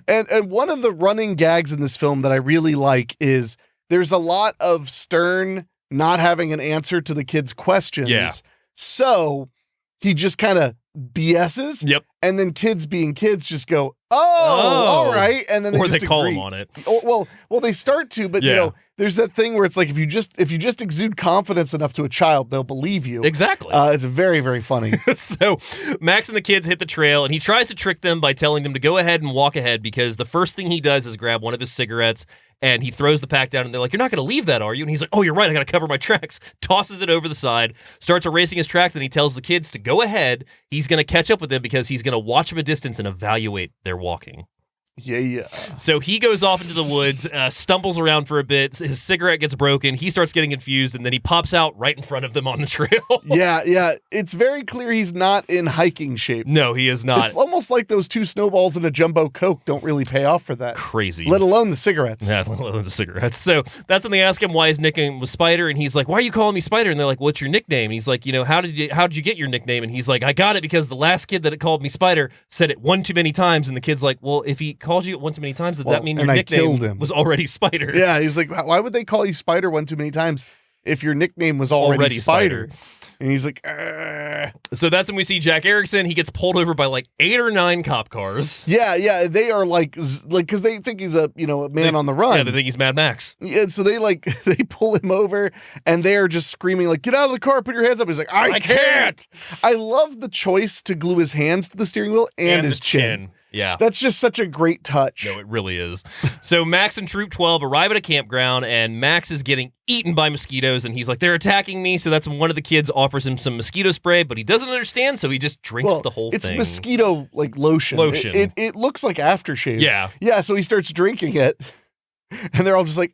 and one of the running gags in this film that I really like is there's a lot of Stern not having an answer to the kids' questions. Yeah. So he just kind of BS's. Yep. And then kids being kids just go, all right. And then they just call agree. him on it. Well, they start to, but there's that thing where it's like if you just exude confidence enough to a child, they'll believe you. Exactly. It's very, very funny. So Max and the kids hit the trail, and he tries to trick them by telling them to go ahead and walk ahead because the first thing he does is grab one of his cigarettes, and he throws the pack down, and they're like, "You're not going to leave that, are you?" And he's like, "Oh, you're right. I got to cover my tracks." Tosses it over the side, starts erasing his tracks, and he tells the kids to go ahead. He's going to catch up with them because he's going to watch them a distance and evaluate their walking. Yeah. So he goes off into the woods, stumbles around for a bit. His cigarette gets broken. He starts getting confused, and then he pops out right in front of them on the trail. Yeah. It's very clear he's not in hiking shape. No, he is not. It's almost like those 2 snowballs and a jumbo Coke don't really pay off for that. Crazy. Let alone the cigarettes. Yeah, let alone the cigarettes. So that's when they ask him why his nickname was Spider, and he's like, "Why are you calling me Spider?" And they're like, "What's your nickname?" And he's like, how did you get your nickname? And he's like, "I got it because the last kid that called me Spider said it one too many times." And the kid's like, "Well, if he called you one too many times, did that mean your nickname was already Spider?" Yeah, he was like, "Why would they call you Spider one too many times if your nickname was already Spider?" And he's like, So that's when we see Jack Erickson. He gets pulled over by like 8 or 9 cop cars. Yeah. They are like, because they think he's a man on the run. Yeah, they think he's Mad Max. Yeah, so they pull him over, and they are just screaming like, "Get out of the car! Put your hands up!" He's like, "I can't." I love the choice to glue his hands to the steering wheel and his chin. Yeah. That's just such a great touch. No, it really is. So Max and Troop 12 arrive at a campground, and Max is getting eaten by mosquitoes, and he's like, "They're attacking me." So that's when one of the kids offers him some mosquito spray, but he doesn't understand, so he just drinks the whole thing. It's mosquito lotion. It looks like aftershave. Yeah, so he starts drinking it, and they're all just like,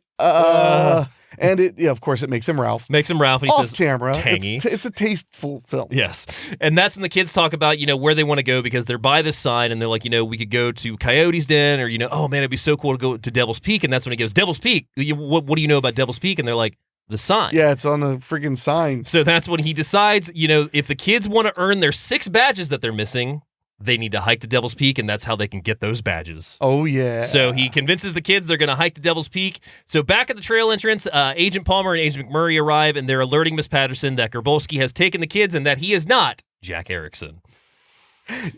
And of course, it makes him Ralph. And he off says, camera. Tangy. It's a tasteful film. Yes. And that's when the kids talk about, where they want to go because they're by this sign and they're like, we could go to Coyote's Den or, oh man, it'd be so cool to go to Devil's Peak. And that's when he goes, Devil's Peak? What do you know about Devil's Peak? And they're like, the sign. Yeah, it's on a friggin' sign. So that's when he decides, if the kids want to earn their 6 badges that they're missing, they need to hike to Devil's Peak, and that's how they can get those badges. Oh, yeah. So he convinces the kids they're going to hike to Devil's Peak. So back at the trail entrance, Agent Palmer and Agent McMurray arrive, and they're alerting Miss Patterson that Grabowski has taken the kids and that he is not Jack Erickson.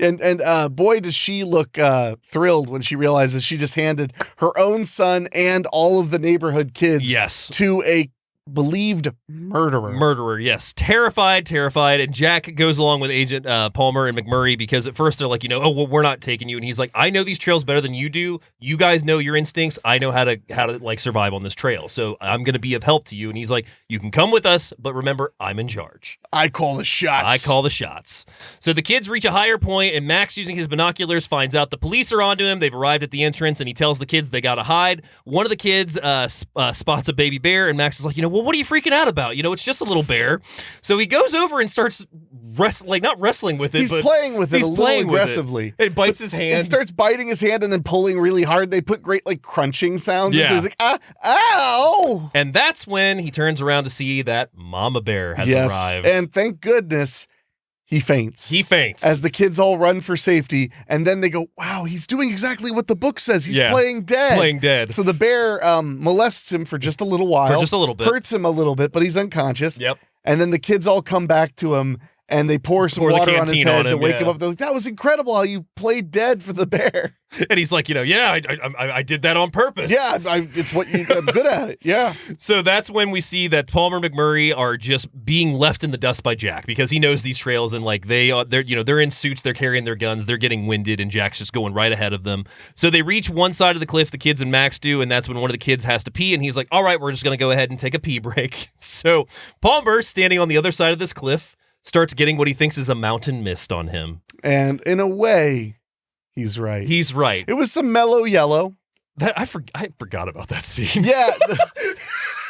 And boy, does she look thrilled when she realizes she just handed her own son and all of the neighborhood kids to a believed murderer. Yes. Terrified. And Jack goes along with Agent Palmer and McMurray because at first they're like, we're not taking you. And he's like, I know these trails better than you do. You guys know your instincts. I know how to survive on this trail. So I'm going to be of help to you. And he's like, you can come with us, but remember, I'm in charge. I call the shots. So the kids reach a higher point, and Max, using his binoculars, finds out the police are onto him. They've arrived at the entrance, and he tells the kids they got to hide. One of the kids spots a baby bear, and Max is like, well, what are you freaking out about? It's just a little bear. So he goes over and starts not wrestling with it. He's playing with it a little aggressively. It bites his hand. It starts biting his hand and then pulling really hard. They put great crunching sounds. Yeah. And so he's like, ow. And that's when he turns around to see that Mama Bear has arrived. And thank goodness he faints. As the kids all run for safety, and then they go, wow, he's doing exactly what the book says. He's playing dead. So the bear molests him for just a little while. For just a little bit. Hurts him a little bit, but he's unconscious. Yep. And then the kids all come back to him, and they pour some water on his head to wake him up. They're like, that was incredible how you played dead for the bear. And he's like, I did that on purpose. Yeah, it's what I'm good at it. Yeah. So that's when we see that Palmer and McMurray are just being left in the dust by Jack because he knows these trails and they're in suits, they're carrying their guns, they're getting winded, and Jack's just going right ahead of them. So they reach one side of the cliff, the kids and Max do, and that's when one of the kids has to pee, and he's like, all right, we're just going to go ahead and take a pee break. So Palmer, standing on the other side of this cliff, starts getting what he thinks is a mountain mist on him. And in a way, he's right. It was some mellow yellow. I forgot about that scene. Yeah.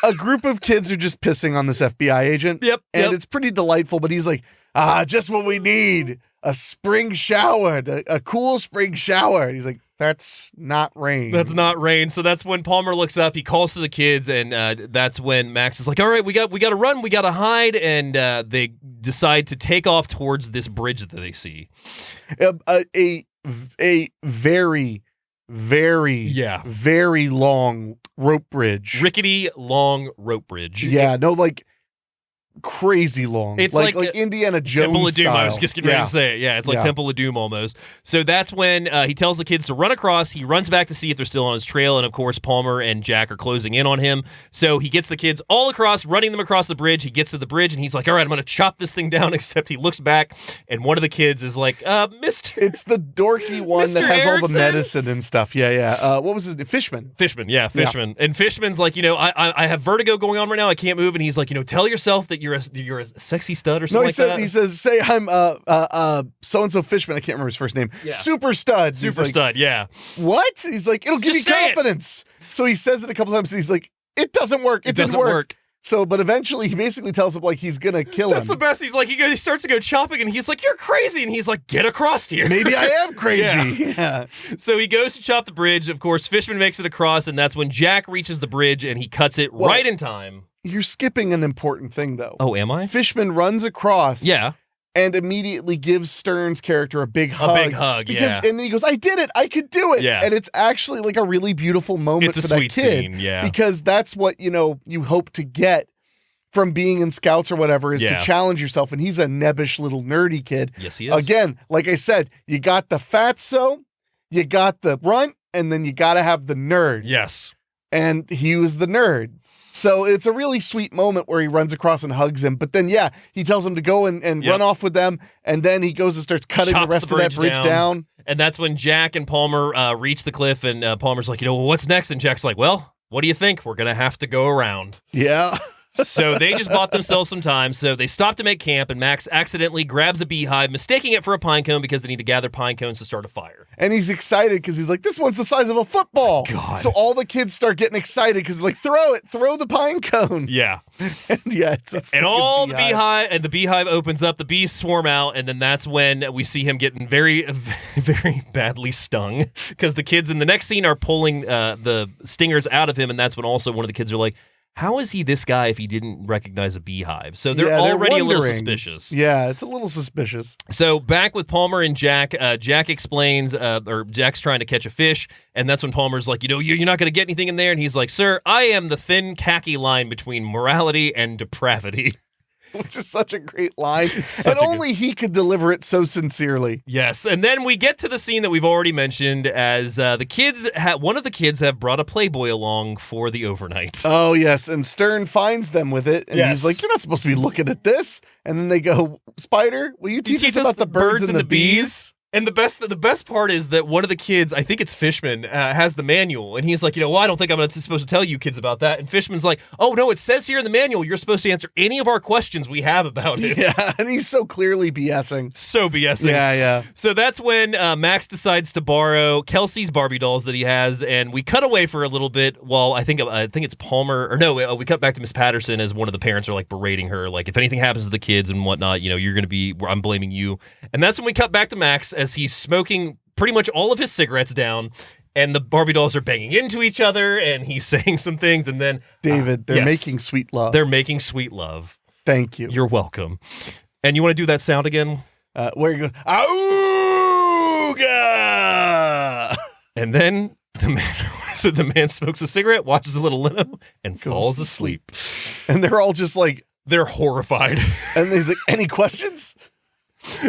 a group of kids are just pissing on this FBI agent. Yep. And it's pretty delightful, but he's like, just what we need. A spring shower, a cool spring shower. And he's like, that's not rain. That's not rain. So that's when Palmer looks up. He calls to the kids, and that's when Max is like, all right, we got to run. We got to hide. And they decide to take off towards this bridge that they see. A very, very, very long rope bridge. Rickety, long rope bridge. Yeah, no, like crazy long. It's like Indiana Jones Temple of Doom. style. I was just getting ready to say it. Yeah, it's like Temple of Doom almost. So that's when he tells the kids to run across. He runs back to see if they're still on his trail, and of course Palmer and Jack are closing in on him. So he gets the kids all across, running them across the bridge. He gets to the bridge, and he's like, all right, I'm going to chop this thing down, except he looks back, and one of the kids is like, Mr. It's the dorky one Mr. that has Erickson? all the medicine and stuff. Yeah. What was his name? Fishman. Fishman. And Fishman's like, I have vertigo going on right now. I can't move. And he's like, tell yourself that you're a sexy stud or something like that. He says, say I'm so-and-so Fishman. I can't remember his first name. Yeah. Super stud. Super stud, yeah. What? He's like, it'll give you confidence. So he says it a couple times, and he's like, it doesn't work. It didn't work. So, but eventually he basically tells him like he's going to kill him. That's the best. He's like, he starts to go chopping, and he's like, you're crazy. And he's like, get across here. Maybe I am crazy. Yeah. So he goes to chop the bridge. Of course, Fishman makes it across, and that's when Jack reaches the bridge, and he cuts it right in time. You're skipping an important thing, though. Oh, am I? Fishman runs across. Yeah. And immediately gives Stern's character a big hug. A big hug, And then he goes, I did it. I could do it. Yeah. And it's actually like a really beautiful moment for that kid. It's a sweet scene, yeah. Because that's what, you hope to get from being in Scouts or whatever is to challenge yourself. And he's a nebbish little nerdy kid. Yes, he is. Again, like I said, you got the fatso, you got the runt, and then you got to have the nerd. Yes. And he was the nerd. So it's a really sweet moment where he runs across and hugs him. But then, he tells him to go and run off with them. And then he goes and starts cutting the rest of that bridge down. And that's when Jack and Palmer reach the cliff. And Palmer's like, well, what's next? And Jack's like, well, what do you think? We're going to have to go around. Yeah. So they just bought themselves some time. So they stop to make camp, and Max accidentally grabs a beehive, mistaking it for a pine cone because they need to gather pine cones to start a fire. And he's excited because he's like, this one's the size of a football. God. So all the kids start getting excited because they're like, throw the pine cone. Yeah. And it's a and all the beehive opens up, the bees swarm out, and then that's when we see him getting very, very badly stung because the kids in the next scene are pulling the stingers out of him, and that's when also one of the kids are like, how is he this guy if he didn't recognize a beehive? So they're already a little suspicious. Yeah, it's a little suspicious. So back with Palmer and Jack, Jack explains, or Jack's trying to catch a fish, and that's when Palmer's like, you're not going to get anything in there. And he's like, sir, I am the thin khaki line between morality and depravity. Which is such a great line. And only he could deliver it so sincerely. Yes. And then we get to the scene that we've already mentioned as the kids, one of the kids have brought a Playboy along for the overnight. Oh, yes. And Stern finds them with it. And he's like, you're not supposed to be looking at this. And then they go, Spider, will you teach us about the birds and the bees? And the best part is that one of the kids, I think it's Fishman, has the manual, and he's like, well, I don't think I'm supposed to tell you kids about that. And Fishman's like, oh no, it says here in the manual you're supposed to answer any of our questions we have about it. Yeah, and he's so clearly BSing. So BSing. Yeah. So that's when Max decides to borrow Kelsey's Barbie dolls that he has, and we cut away for a little bit while I think it's Palmer, or no, we cut back to Miss Patterson as one of the parents are like berating her, like if anything happens to the kids and whatnot, you're going to be, I'm blaming you. And that's when we cut back to Max as he's smoking pretty much all of his cigarettes down, and the Barbie dolls are banging into each other, and he's saying some things, and then... David, they're making sweet love. They're making sweet love. Thank you. You're welcome. And you want to do that sound again? Where you go, AHHHHOOOOGA! And then the man smokes a cigarette, watches a little lino, and falls asleep. And they're all just like... They're horrified. And he's like, any questions?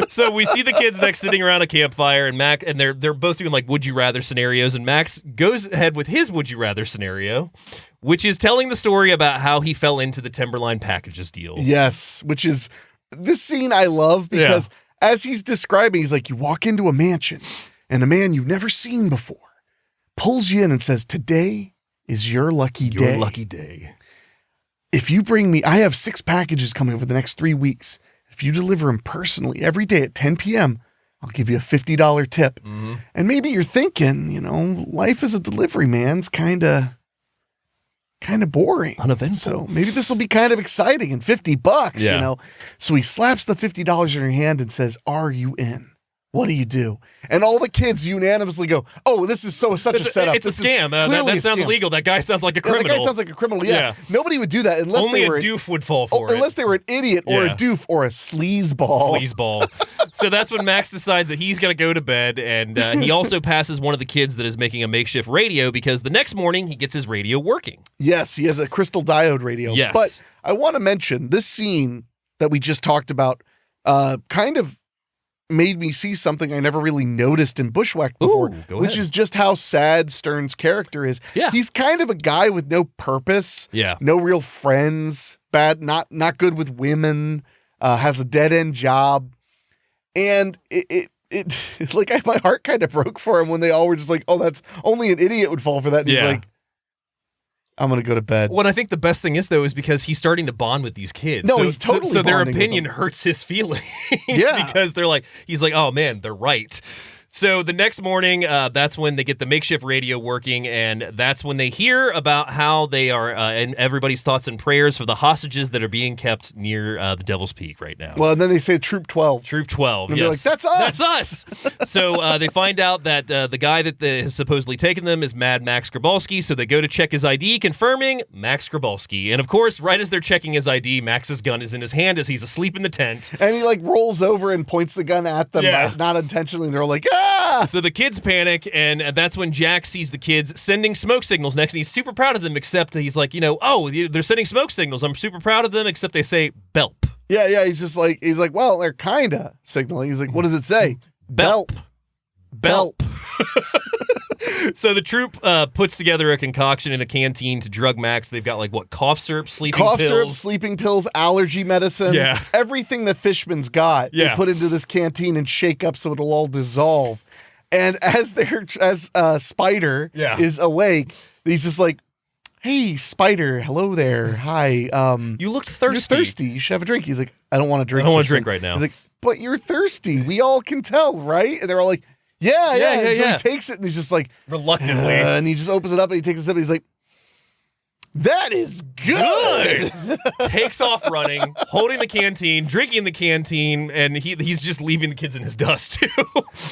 So we see the kids next sitting around a campfire, and Mac, and they're both doing like would you rather scenarios, and Max goes ahead with his would you rather scenario, which is telling the story about how he fell into the Timberline packages deal. Yes, which is this scene I love because as he's describing, he's like, you walk into a mansion and a man you've never seen before pulls you in and says, today is your lucky day. Your lucky day. If you bring me, I have 6 packages coming over the next 3 weeks. If you deliver them personally every day at 10 p.m., I'll give you a $50 tip. And maybe you're thinking, life as a delivery man's kind of kind of boring. Uneventful. So maybe this will be kind of exciting and $50, Yeah. you know? So he slaps the $50 in her hand and says, "Are you in? What do you do?" And all the kids unanimously go, "Oh, this is such a setup. It's This a is scam. That clearly a sounds scam." illegal. That guy sounds like a criminal. That guy sounds like a criminal. Yeah. Yeah. Nobody would do that unless Only they a were doof would fall for it. unless they were an idiot or a Yeah. doof or a sleazeball. Sleazeball. So that's when Max decides that he's going to go to bed, and he also passes one of the kids that is making a makeshift radio because the next morning he gets his radio working. Yes, he has a crystal diode radio. Yes. But I want to mention this scene that we just talked about kind of made me see something I never really noticed in Bushwhacked before, Ooh, go which ahead. is just how sad Stern's character is. Yeah. He's kind of a guy with no purpose, Yeah. no real friends, not good with women, has a dead-end job. And it like my heart kind of broke for him when they all were just like, "Oh, that's only an idiot would fall for that." And he's Yeah. like, "I'm going to go to bed." What I think the best thing is, though, is because he's starting to bond with these kids. No, he's totally so their bonding with opinion them. hurts his feelings. Yeah. Because he's like, "Oh man, they're right." So the next morning, that's when they get the makeshift radio working, and that's when they hear about how they are, and everybody's thoughts and prayers for the hostages that are being kept near the Devil's Peak right now. Well, and then they say Troop 12. Troop 12, And yes. they're like, "That's us!" That's us! So they find out that the guy that has supposedly taken them is Mad Max Grabowski, so they go to check his ID, confirming Max Grabowski. And of course, right as they're checking his ID, Max's gun is in his hand as he's asleep in the tent. And he like rolls over and points the gun at them, Yeah. not intentionally. They're like, "Ah!" So the kids panic, and that's when Jack sees the kids sending smoke signals next, and he's super proud of them, except he's like, they're sending smoke signals. I'm super proud of them, except they say belp. Yeah. He's like, "Well, they're kinda signaling." He's like, "What does it say?" Belp. So the troop puts together a concoction in a canteen to drug Max. They've got cough syrup, sleeping Cough pills. syrup, sleeping pills, allergy medicine. Yeah. Everything that Fishman's got, Yeah. they put into this canteen and shake up so it'll all dissolve. And as Spider Yeah. is awake, he's just like, "Hey, Spider, hello there. Hi. You looked thirsty. You're thirsty. You should have a drink." He's like, "I don't want to drink. I don't want to Fishman." drink right now. He's like, "But you're thirsty. We all can tell, right?" And they're all like, Yeah. And so he takes it and he's just like, Reluctantly. and he just opens it up and he takes a sip and he's like, "That is good." Takes off running, holding the canteen, drinking the canteen, and he's just leaving the kids in his dust too.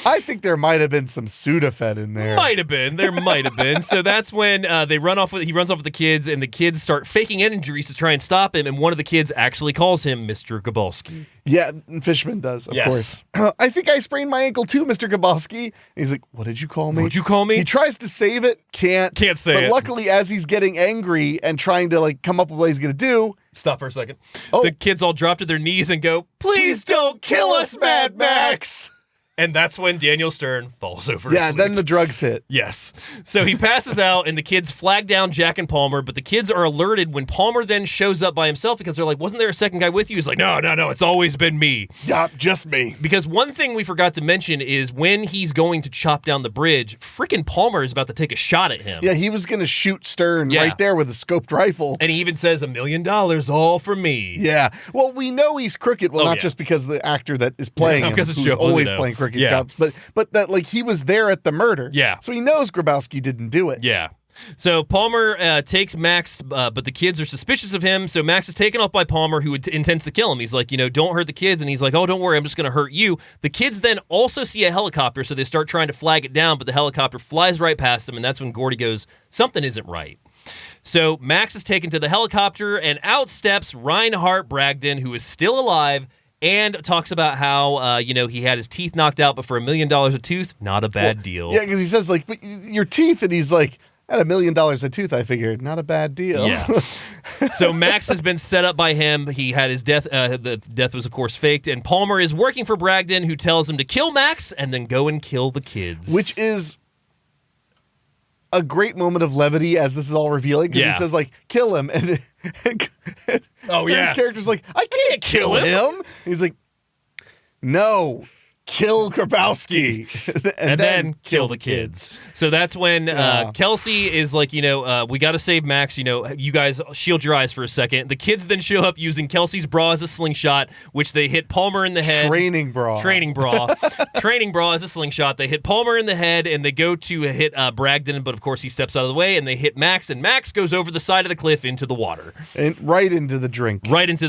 I think there might have been some Sudafed in there. There might have been. So that's when he runs off with the kids, and the kids start faking injuries to try and stop him, and one of the kids actually calls him Mr. Grabowski. Yeah, and Fishman does, of course. "I think I sprained my ankle too, Mr. Grabowski." And he's like, "What did you call me?" What'd you call me? He tries to save it, can't say but it. luckily, as he's getting angry and trying to come up with what he's gonna do, Stop for a second. Oh. The kids all drop to their knees and go, "Please don't kill us, Mad Max." And that's when Daniel Stern falls over yeah, asleep. then the drugs hit. Yes. So he passes out, and the kids flag down Jack and Palmer, but the kids are alerted when Palmer then shows up by himself because they're like, "Wasn't there a second guy with you?" He's like, No, it's always been me. Yeah, just me. Because one thing we forgot to mention is when he's going to chop down the bridge, frickin' Palmer is about to take a shot at him. Yeah, he was gonna shoot Stern Yeah. right there with a scoped rifle. And he even says, $1 million all for me. Yeah. Well, we know he's crooked. Well, Oh, not yeah. just because of the actor that is playing him, because it's who's Joe always Polito. playing crooked Yeah. cops, but that he was there at the murder. Yeah. So he knows Grabowski didn't do it. Yeah. So Palmer takes Max, but the kids are suspicious of him. So Max is taken off by Palmer, who intends to kill him. He's like, "Don't hurt the kids." And he's like, "Oh, don't worry, I'm just going to hurt you." The kids then also see a helicopter, so they start trying to flag it down, but the helicopter flies right past them, and that's when Gordy goes, "Something isn't right." So Max is taken to the helicopter, and out steps Reinhard Bragdon, who is still alive, and talks about how, he had his teeth knocked out, but for $1 million a tooth, not a bad deal. Yeah, because he says, "But your teeth," and he's like, "At $1 million a tooth, I figured, not a bad deal." Yeah. So Max has been set up by him. He had his death. The death was, of course, faked. And Palmer is working for Bragdon, who tells him to kill Max and then go and kill the kids. Which is a great moment of levity as this is all revealing, because he says, "Kill him." And Stern's character's like, "I can't kill him." He's like, "No, kill Grabowski, and then kill the kids. So that's when Kelsey is like, we got to save Max. You guys shield your eyes for a second. The kids then show up using Kelsey's bra as a slingshot, which they hit Palmer in the head. Training bra as a slingshot. They hit Palmer in the head, and they go to hit Bragdon, but of course he steps out of the way, and they hit Max, and Max goes over the side of the cliff into the water. And right into the drink. Drink.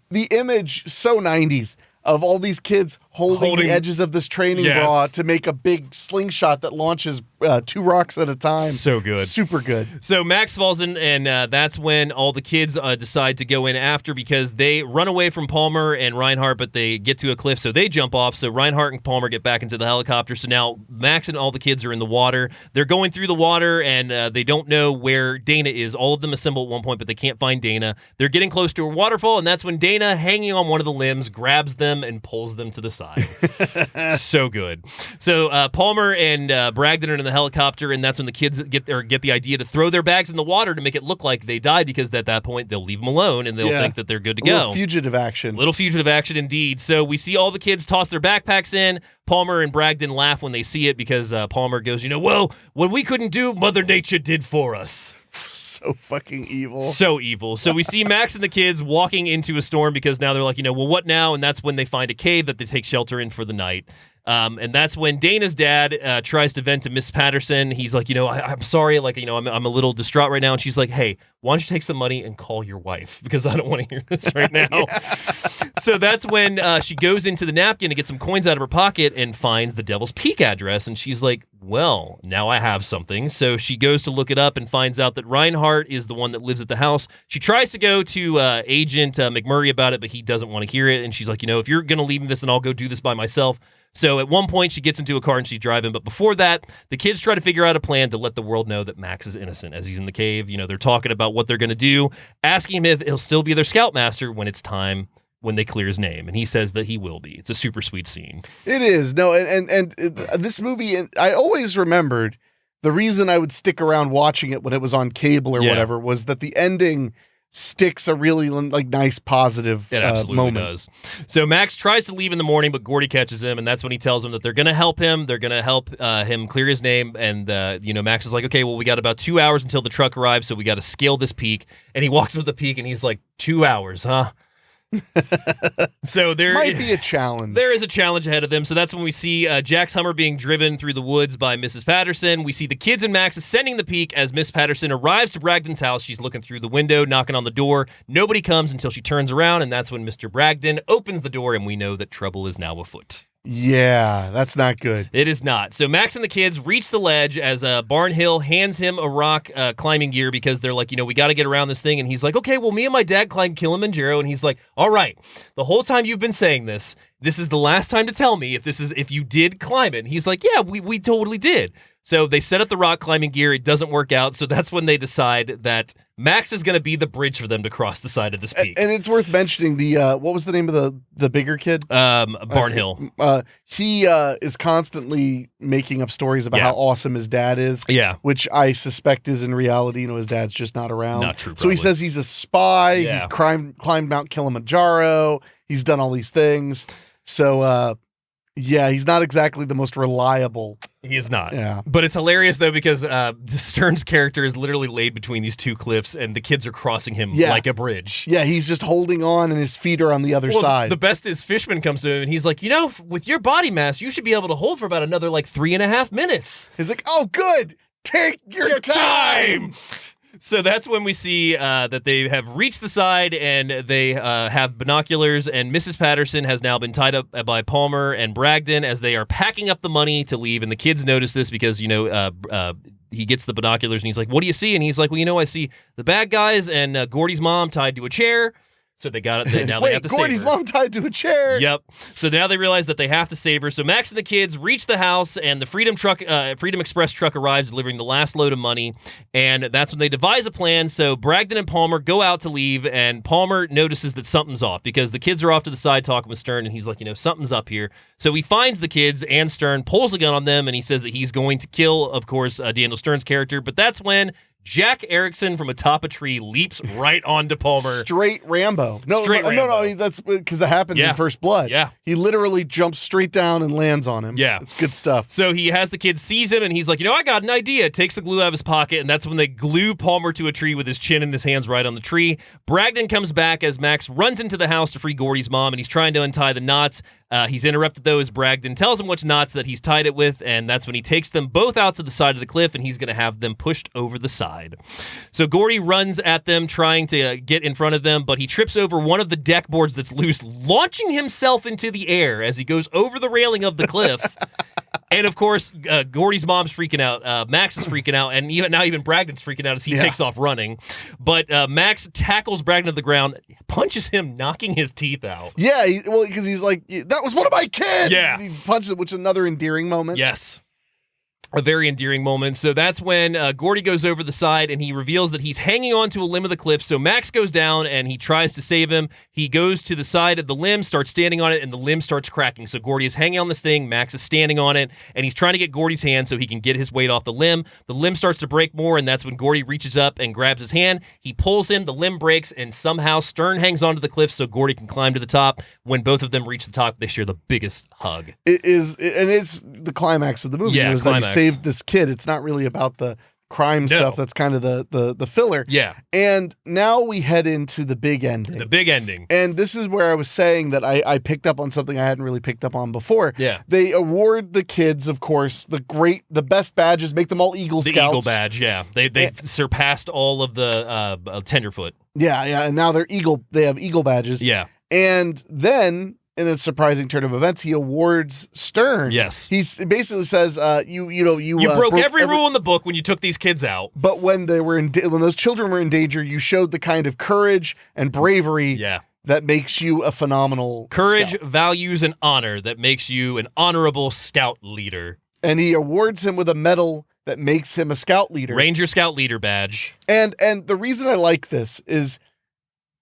The image, so 90s, of all these kids holding the edges of this training bra to make a big slingshot that launches 2 rocks at a time. So good. Super good. So Max falls in, and that's when all the kids decide to go in after, because they run away from Palmer and Reinhardt, but they get to a cliff, so they jump off. So Reinhardt and Palmer get back into the helicopter. So now Max and all the kids are in the water. They're going through the water, and they don't know where Dana is. All of them assemble at one point, but they can't find Dana. They're getting close to a waterfall, and that's when Dana, hanging on one of the limbs, grabs them and pulls them to the side. So good. So Palmer and Bragdon are in the helicopter, and that's when the kids get the idea to throw their bags in the water to make it look like they died, because at that point they'll leave them alone and they'll think that they're good to go. Little fugitive action indeed. So we see all the kids toss their backpacks in. Palmer and Bragdon laugh when they see it, because Palmer goes, well, what we couldn't do, Mother Nature did for us. So fucking evil. So evil. So we see Max and the kids walking into a storm, because now they're like, well, what now? And that's when they find a cave that they take shelter in for the night. And that's when Dana's dad tries to vent to Miss Patterson. He's like, I'm sorry, I'm a little distraught right now. And she's like, hey, why don't you take some money and call your wife, because I don't want to hear this right now. So that's when she goes into the napkin to get some coins out of her pocket and finds the Devil's Peak address. And she's like, well, now I have something. So she goes to look it up and finds out that Reinhardt is the one that lives at the house. She tries to go to Agent McMurray about it, but he doesn't want to hear it. And she's like, if you're going to leave me this, then I'll go do this by myself. So at one point, she gets into a car and she's driving. But before that, the kids try to figure out a plan to let the world know that Max is innocent as he's in the cave. They're talking about what they're going to do, asking him if he'll still be their scoutmaster when it's time, when they clear his name. And he says that he will be. It's a super sweet scene. It is. No, and this movie, I always remembered the reason I would stick around watching it when it was on cable or whatever was that the ending sticks a really nice positive it absolutely moment. Does. So Max tries to leave in the morning, but Gordy catches him, and that's when he tells him that they're going to help him. They're going to help him clear his name. And Max is like, okay, well, we got about 2 hours until the truck arrives, so we got to scale this peak. And he walks up the peak, and he's like, 2 hours, huh? So there might be a challenge. There is a challenge ahead of them. So that's when we see Jack's Hummer being driven through the woods by Mrs. Patterson. We see the kids and Max ascending the peak as Miss Patterson arrives to Bragdon's house. She's looking through the window, knocking on the door. Nobody comes until she turns around, and that's when Mr. Bragdon opens the door, and we know that trouble is now afoot. Yeah, that's not good. It is not. So Max and the kids reach the ledge as Barnhill hands him a rock climbing gear, because they're like, we got to get around this thing. And he's like, okay, well, me and my dad climbed Kilimanjaro. And he's like, all right, the whole time you've been saying this is the last time to tell me if you did climb it. And he's like, yeah, we totally did. So they set up the rock climbing gear. It doesn't work out. So that's when they decide that Max is going to be the bridge for them to cross the side of this peak. And it's worth mentioning what was the name of the bigger kid? Barnhill. He is constantly making up stories about how awesome his dad is. Yeah. Which I suspect is in reality, his dad's just not around. Not true. So probably. he says he's a spy. Yeah. He's climbed Mount Kilimanjaro. He's done all these things. So, he's not exactly the most reliable. He is not. Yeah. But it's hilarious, though, because Stern's character is literally laid between these two cliffs, and the kids are crossing him like a bridge. Yeah, he's just holding on, and his feet are on the other side. The best is Fishman comes to him, and he's like, with your body mass, you should be able to hold for about another, 3.5 minutes. He's like, oh, good. Take your time. So that's when we see that they have reached the side, and they have binoculars, and Mrs. Patterson has now been tied up by Palmer and Bragdon as they are packing up the money to leave. And the kids notice this because, he gets the binoculars, and he's like, what do you see? And he's like, well, I see the bad guys and Gordy's mom tied to a chair. So they got it. Now they have to save her. Gordy's mom tied to a chair. Yep. So now they realize that they have to save her. So Max and the kids reach the house, and the Freedom Express truck arrives, delivering the last load of money. And that's when they devise a plan. So Bragdon and Palmer go out to leave, and Palmer notices that something's off because the kids are off to the side talking with Stern, and he's like, something's up here. So he finds the kids, and Stern pulls a gun on them, and he says that he's going to kill, of course, Daniel Stern's character. But that's when Jack Erickson from atop a tree leaps right onto Palmer. Straight Rambo. No, Rambo. No, that's because that happens in First Blood. Yeah. He literally jumps straight down and lands on him. Yeah. It's good stuff. So he has the kid seize him, and he's like, I got an idea. Takes the glue out of his pocket, and that's when they glue Palmer to a tree with his chin and his hands right on the tree. Bragdon comes back as Max runs into the house to free Gordy's mom, and he's trying to untie the knots. He's interrupted, though, as Bragdon tells him which knots that he's tied it with, and that's when he takes them both out to the side of the cliff, and he's going to have them pushed over the side. So Gordy runs at them, trying to get in front of them, but he trips over one of the deck boards that's loose, launching himself into the air as he goes over the railing of the cliff. And, of course, Gordy's mom's freaking out. Max is freaking out, and even Bragdon's freaking out as he takes off running. But Max tackles Bragdon to the ground, punches him, knocking his teeth out. Yeah, because he's like, that was one of my kids! Yeah. And he punches it, which is another endearing moment. Yes. A very endearing moment. So that's when Gordy goes over the side and he reveals that he's hanging onto a limb of the cliff. So Max goes down and he tries to save him. He goes to the side of the limb, starts standing on it, and the limb starts cracking. So Gordy is hanging on this thing. Max is standing on it, and he's trying to get Gordy's hand so he can get his weight off the limb. The limb starts to break more, and that's when Gordy reaches up and grabs his hand. He pulls him, the limb breaks, and somehow Stern hangs onto the cliff so Gordy can climb to the top. When both of them reach the top, they share the biggest hug. It's the climax of the movie. Yeah, is that he saved this kid. It's not really about the crime stuff. That's kind of the filler. Yeah. And now we head into the big ending. The big ending. And this is where I was saying that I picked up on something I hadn't really picked up on before. Yeah. They award the kids, of course, the best badges, make them all Eagle Scouts. The Eagle badge, yeah. They've surpassed all of the Tenderfoot. Yeah, and now they have Eagle badges. Yeah. And then, in a surprising turn of events, he awards Stern. Yes. He basically says, you broke every rule in the book when you took these kids out. But when when those children were in danger, you showed the kind of courage and bravery that makes you a phenomenal courage, scout. values, and honor that makes you an honorable scout leader. And he awards him with a medal that makes him a scout leader. Ranger Scout Leader badge. And the reason I like this is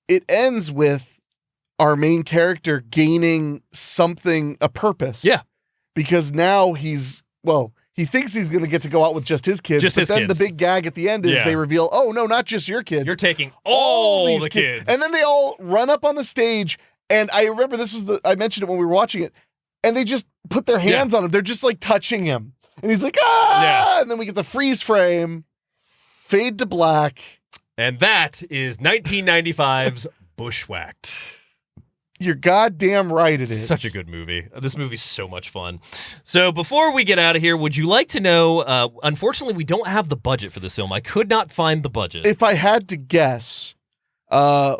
it ends with our main character gaining a purpose. Yeah. Because now he thinks he's going to get to go out with just his kids. But then the big gag at the end is they reveal, oh, no, not just your kids. You're taking all these the kids. And then they all run up on the stage. And I remember I mentioned it when we were watching it. And they just put their hands on him. They're just like touching him. And he's like, ah! Yeah. And then we get the freeze frame, fade to black. And that is 1995's Bushwhacked. You're goddamn right it is. Such a good movie. This movie's so much fun. So before we get out of here, would you like to know, unfortunately, we don't have the budget for this film. I could not find the budget. If I had to guess, well,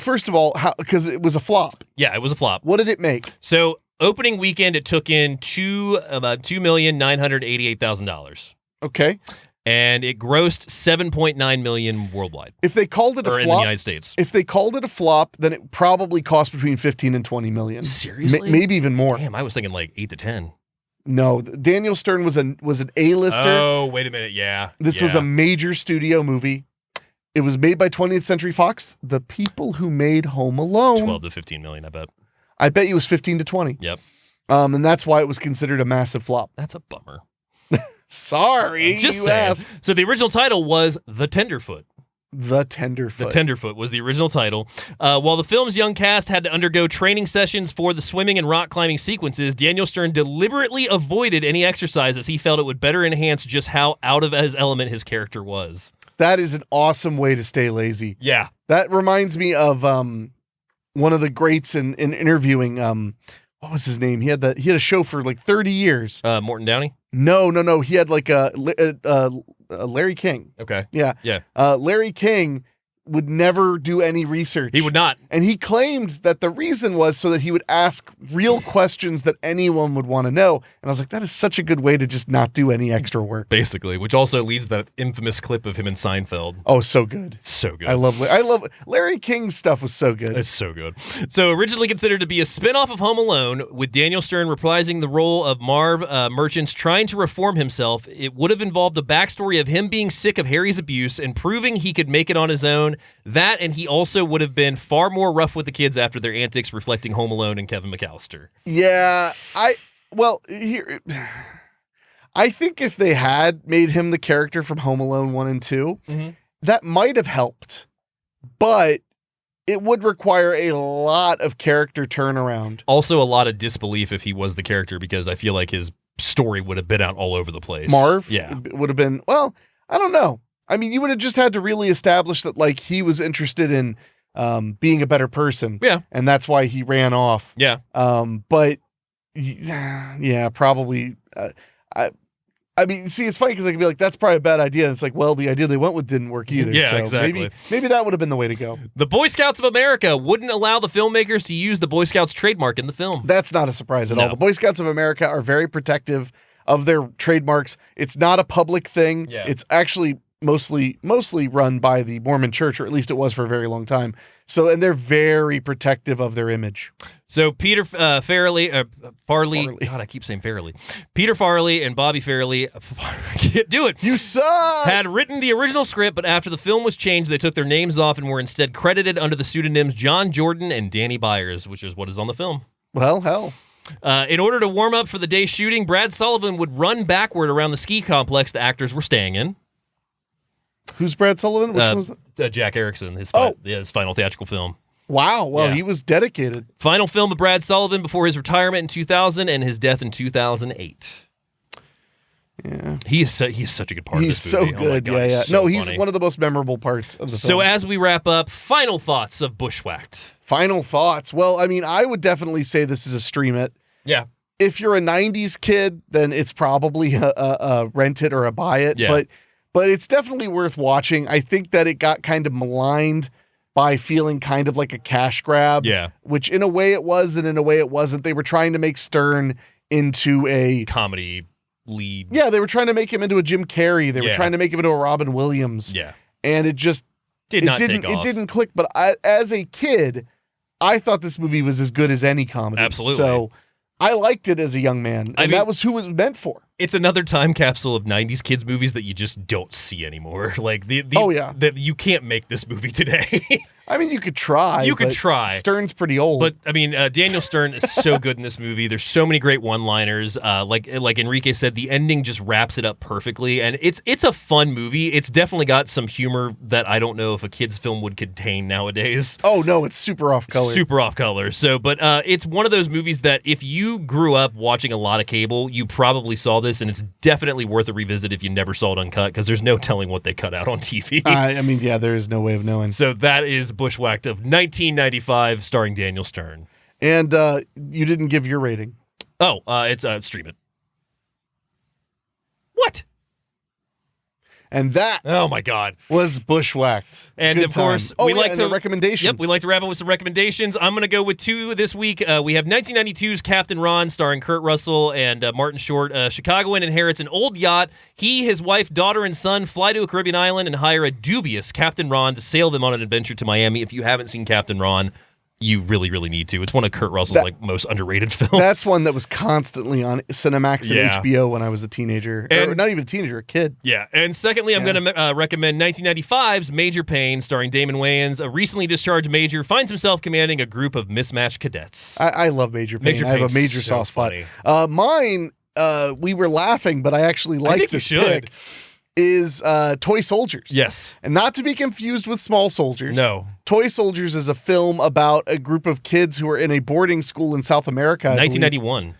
first of all, because it was a flop. Yeah, it was a flop. What did it make? So opening weekend, it took in about $2,988,000. Okay. And it grossed $7.9 million worldwide. If they called it a flop, in the United States. If they called it a flop, then it probably cost between 15 and 20 million. Seriously? Maybe even more. Damn, I was thinking like 8 to 10. No, Daniel Stern was an A-lister. Oh, wait a minute. Yeah. This was a major studio movie. It was made by 20th Century Fox, the people who made Home Alone. 12 to 15 million, I bet. I bet you it was 15 to 20. Yep. And that's why it was considered a massive flop. That's a bummer. Sorry, just saying. So the original title was The Tenderfoot. The Tenderfoot. The Tenderfoot was the original title. While the film's young cast had to undergo training sessions for the swimming and rock climbing sequences, Daniel Stern deliberately avoided any exercise as he felt it would better enhance just how out of his element his character was. That is an awesome way to stay lazy. Yeah. That reminds me of one of the greats in interviewing. What was his name? He had a show for like 30 years. Morton Downey? No. He had like Larry King. Okay. Yeah. Larry King would never do any research. He would not. And he claimed that the reason was so that he would ask real questions that anyone would want to know. And I was like, that is such a good way to just not do any extra work. Basically, which also leads to that infamous clip of him in Seinfeld. Oh, so good. So good. I love Larry King's stuff was so good. It's so good. So originally considered to be a spinoff of Home Alone, with Daniel Stern reprising the role of Marv Merchants trying to reform himself, it would have involved a backstory of him being sick of Harry's abuse and proving he could make it on his own. That, and he also would have been far more rough with the kids after their antics, reflecting Home Alone and Kevin McAllister. Yeah, I think if they had made him the character from Home Alone 1 and 2, that might have helped. But it would require a lot of character turnaround. Also, a lot of disbelief if he was the character, because I feel like his story would have been out all over the place. Marv? Yeah. Would have been, well, I don't know. I mean, you would have just had to really establish that, like, he was interested in being a better person. Yeah. And that's why he ran off. Yeah. But, yeah, probably. I mean, see, it's funny because I could be like, that's probably a bad idea. And it's like, well, the idea they went with didn't work either. Yeah, so exactly. Maybe that would have been the way to go. The Boy Scouts of America wouldn't allow the filmmakers to use the Boy Scouts trademark in the film. That's not a surprise at all. The Boy Scouts of America are very protective of their trademarks. It's not a public thing. Yeah. It's actually mostly run by the Mormon Church, or at least it was for a very long time. So, and they're very protective of their image. So Peter Farley, God, I keep saying Farley. Peter Farley and Bobby Farley, I can't do it. You suck! Had written the original script, but after the film was changed, they took their names off and were instead credited under the pseudonyms John Jordan and Danny Byers, which is what is on the film. Well, hell. In order to warm up for the day's shooting, Brad Sullivan would run backward around the ski complex the actors were staying in. Who's Brad Sullivan? Which one was that? Jack Erickson, his final theatrical film. Wow. Well, he was dedicated. Final film of Brad Sullivan before his retirement in 2000 and his death in 2008. Yeah. He's such a good part of this movie. He's so good. Oh my God, yeah. So he's funny. one of the most memorable parts of the film. So as we wrap up, final thoughts of Bushwhacked. Final thoughts. Well, I mean, I would definitely say this is a stream it. Yeah. If you're a 90s kid, then it's probably a rent it or a buy it. Yeah. But it's definitely worth watching. I think that it got kind of maligned by feeling kind of like a cash grab. Yeah. Which in a way it was, and in a way it wasn't. They were trying to make Stern into a comedy lead. Yeah, they were trying to make him into a Jim Carrey. They were trying to make him into a Robin Williams. Yeah. And it just didn't take off. It didn't click. But as a kid, I thought this movie was as good as any comedy. Absolutely. So I liked it as a young man. And that was who it was meant for. It's another time capsule of 90s kids movies that you just don't see anymore. Like you can't make this movie today. I mean, you could try. You could try. Stern's pretty old. But, I mean, Daniel Stern is so good in this movie. There's so many great one-liners. Like Enrique said, the ending just wraps it up perfectly. And it's a fun movie. It's definitely got some humor that I don't know if a kid's film would contain nowadays. Oh, no, it's super off-color. Super off-color. So, but it's one of those movies that if you grew up watching a lot of cable, you probably saw this, and it's definitely worth a revisit if you never saw it uncut, because there's no telling what they cut out on TV. I mean, yeah, there is no way of knowing. So that is Bushwhacked of 1995, starring Daniel Stern. And you didn't give your rating. Oh, it's stream it. What? And that, oh my God, was Bushwhacked. And Good of course, time. we like to recommendations. Yep, we like to wrap up with some recommendations. I'm going to go with two this week. We have 1992's Captain Ron, starring Kurt Russell and Martin Short. Chicagoan inherits an old yacht. He, his wife, daughter, and son fly to a Caribbean island and hire a dubious Captain Ron to sail them on an adventure to Miami. If you haven't seen Captain Ron, you really, really need to. It's one of Kurt Russell's most underrated films. That's one that was constantly on Cinemax and HBO when I was a teenager. Or not even a teenager, a kid. Yeah. And secondly, I'm going to recommend 1995's Major Payne, starring Damon Wayans. A recently discharged major finds himself commanding a group of mismatched cadets. I love Major Payne. I have a major soft spot. Mine, we were laughing, but I actually like this pick. Is Toy Soldiers. Yes. And not to be confused with Small Soldiers. No. Toy Soldiers is a film about a group of kids who are in a boarding school in South America. 1991.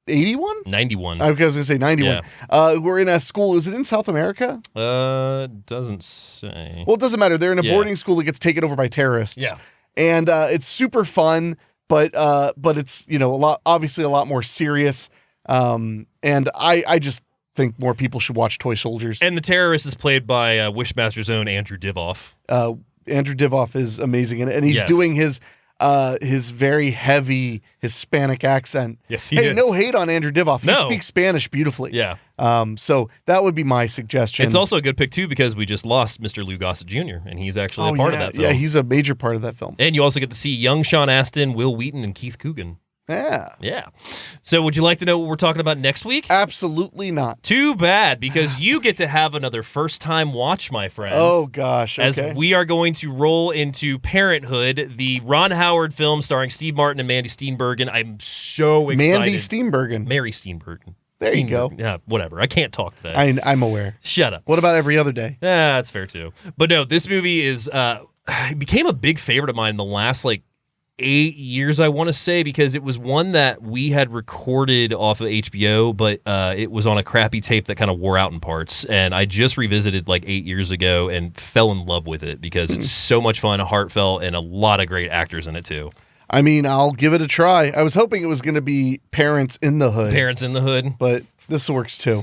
81? 91. I was going to say 91. Yeah. Who are in a school. Is it in South America? Doesn't say. Well, it doesn't matter. They're in a boarding school that gets taken over by terrorists. Yeah. And it's super fun, but it's, obviously a lot more serious. And I just think more people should watch Toy Soldiers. And the terrorist is played by Wishmaster's own Andrew Divoff. Andrew Divoff is amazing, and he's doing his very heavy Hispanic accent. Yes, he is. No hate on Andrew Divoff. He speaks Spanish beautifully. Yeah. So that would be my suggestion. It's also a good pick, too, because we just lost Mr. Lou Gossett Jr., and he's actually a part of that film. Yeah, he's a major part of that film. And you also get to see young Sean Astin, Will Wheaton, and Keith Coogan. Yeah. So would you like to know what we're talking about next week? Absolutely not. Too bad, because you get to have another first-time watch, my friend. Oh, gosh. Okay. As we are going to roll into Parenthood, the Ron Howard film starring Steve Martin and Mandy Steenburgen. I'm so excited. Mandy Steenburgen. Mary Steenburgen. There you go. Yeah, whatever. I can't talk today. I'm aware. Shut up. What about every other day? Yeah, that's fair too. But no, this movie is it became a big favorite of mine in the last 8 years, I want to say, because it was one that we had recorded off of HBO, but it was on a crappy tape that kind of wore out in parts. And I just revisited 8 years ago and fell in love with it because it's so much fun, heartfelt, and a lot of great actors in it too. I mean, I'll give it a try. I was hoping it was going to be Parents in the Hood. Parents in the Hood. But this works too.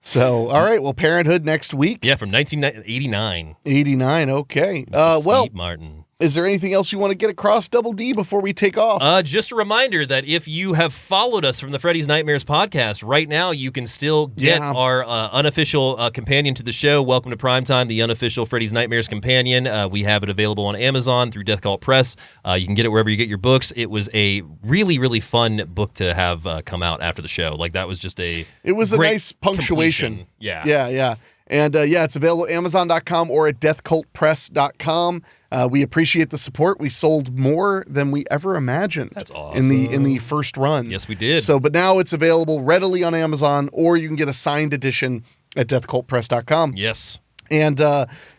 So, all right. Well, Parenthood next week. Yeah, from 1989. 89. Okay. Steve Martin. Is there anything else you want to get across, Double D, before we take off? Just a reminder that if you have followed us from the Freddy's Nightmares podcast, right now you can still get our unofficial companion to the show, Welcome to Primetime, the unofficial Freddy's Nightmares companion. We have it available on Amazon through Death Cult Press. You can get it wherever you get your books. It was a really, really fun book to have come out after the show. That was just It was a nice punctuation. Completion. Yeah. Yeah. And it's available at Amazon.com or at DeathCultPress.com. We appreciate the support. We sold more than we ever imagined. That's awesome. In the first run. Yes, we did. So, but now it's available readily on Amazon, or you can get a signed edition at DeathCultPress.com. Yes. And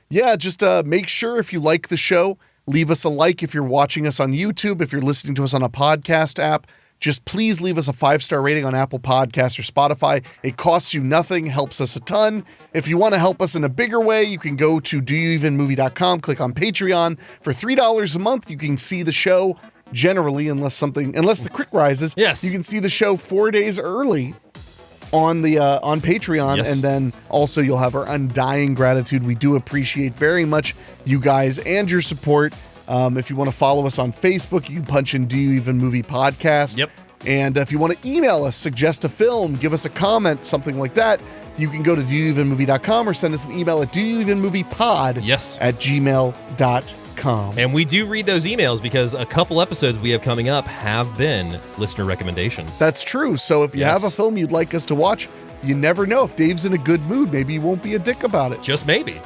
just make sure if you like the show, leave us a like if you're watching us on YouTube, if you're listening to us on a podcast app. Just please leave us a 5-star rating on Apple Podcasts or Spotify. It costs you nothing, helps us a ton. If you want to help us in a bigger way, you can go to doyouevenmovie.com, click on Patreon. For $3 a month, you can see the show generally, unless the crick rises. Yes. You can see the show 4 days early on Patreon, Yes. and then also you'll have our undying gratitude. We do appreciate very much you guys and your support. If you want to follow us on Facebook, you can punch in Do You Even Movie Podcast. Yep. And if you want to email us, suggest a film, give us a comment, something like that, you can go to doyouevenmovie.com or send us an email at doyouevenmoviepod at gmail.com. And we do read those emails because a couple episodes we have coming up have been listener recommendations. That's true. So if you have a film you'd like us to watch, you never know. If Dave's in a good mood, maybe he won't be a dick about it. Just maybe.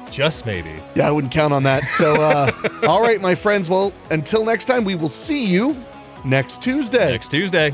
Just maybe. Yeah, I wouldn't count on that. So, all right, my friends. Well, until next time, we will see you next Tuesday. Next Tuesday.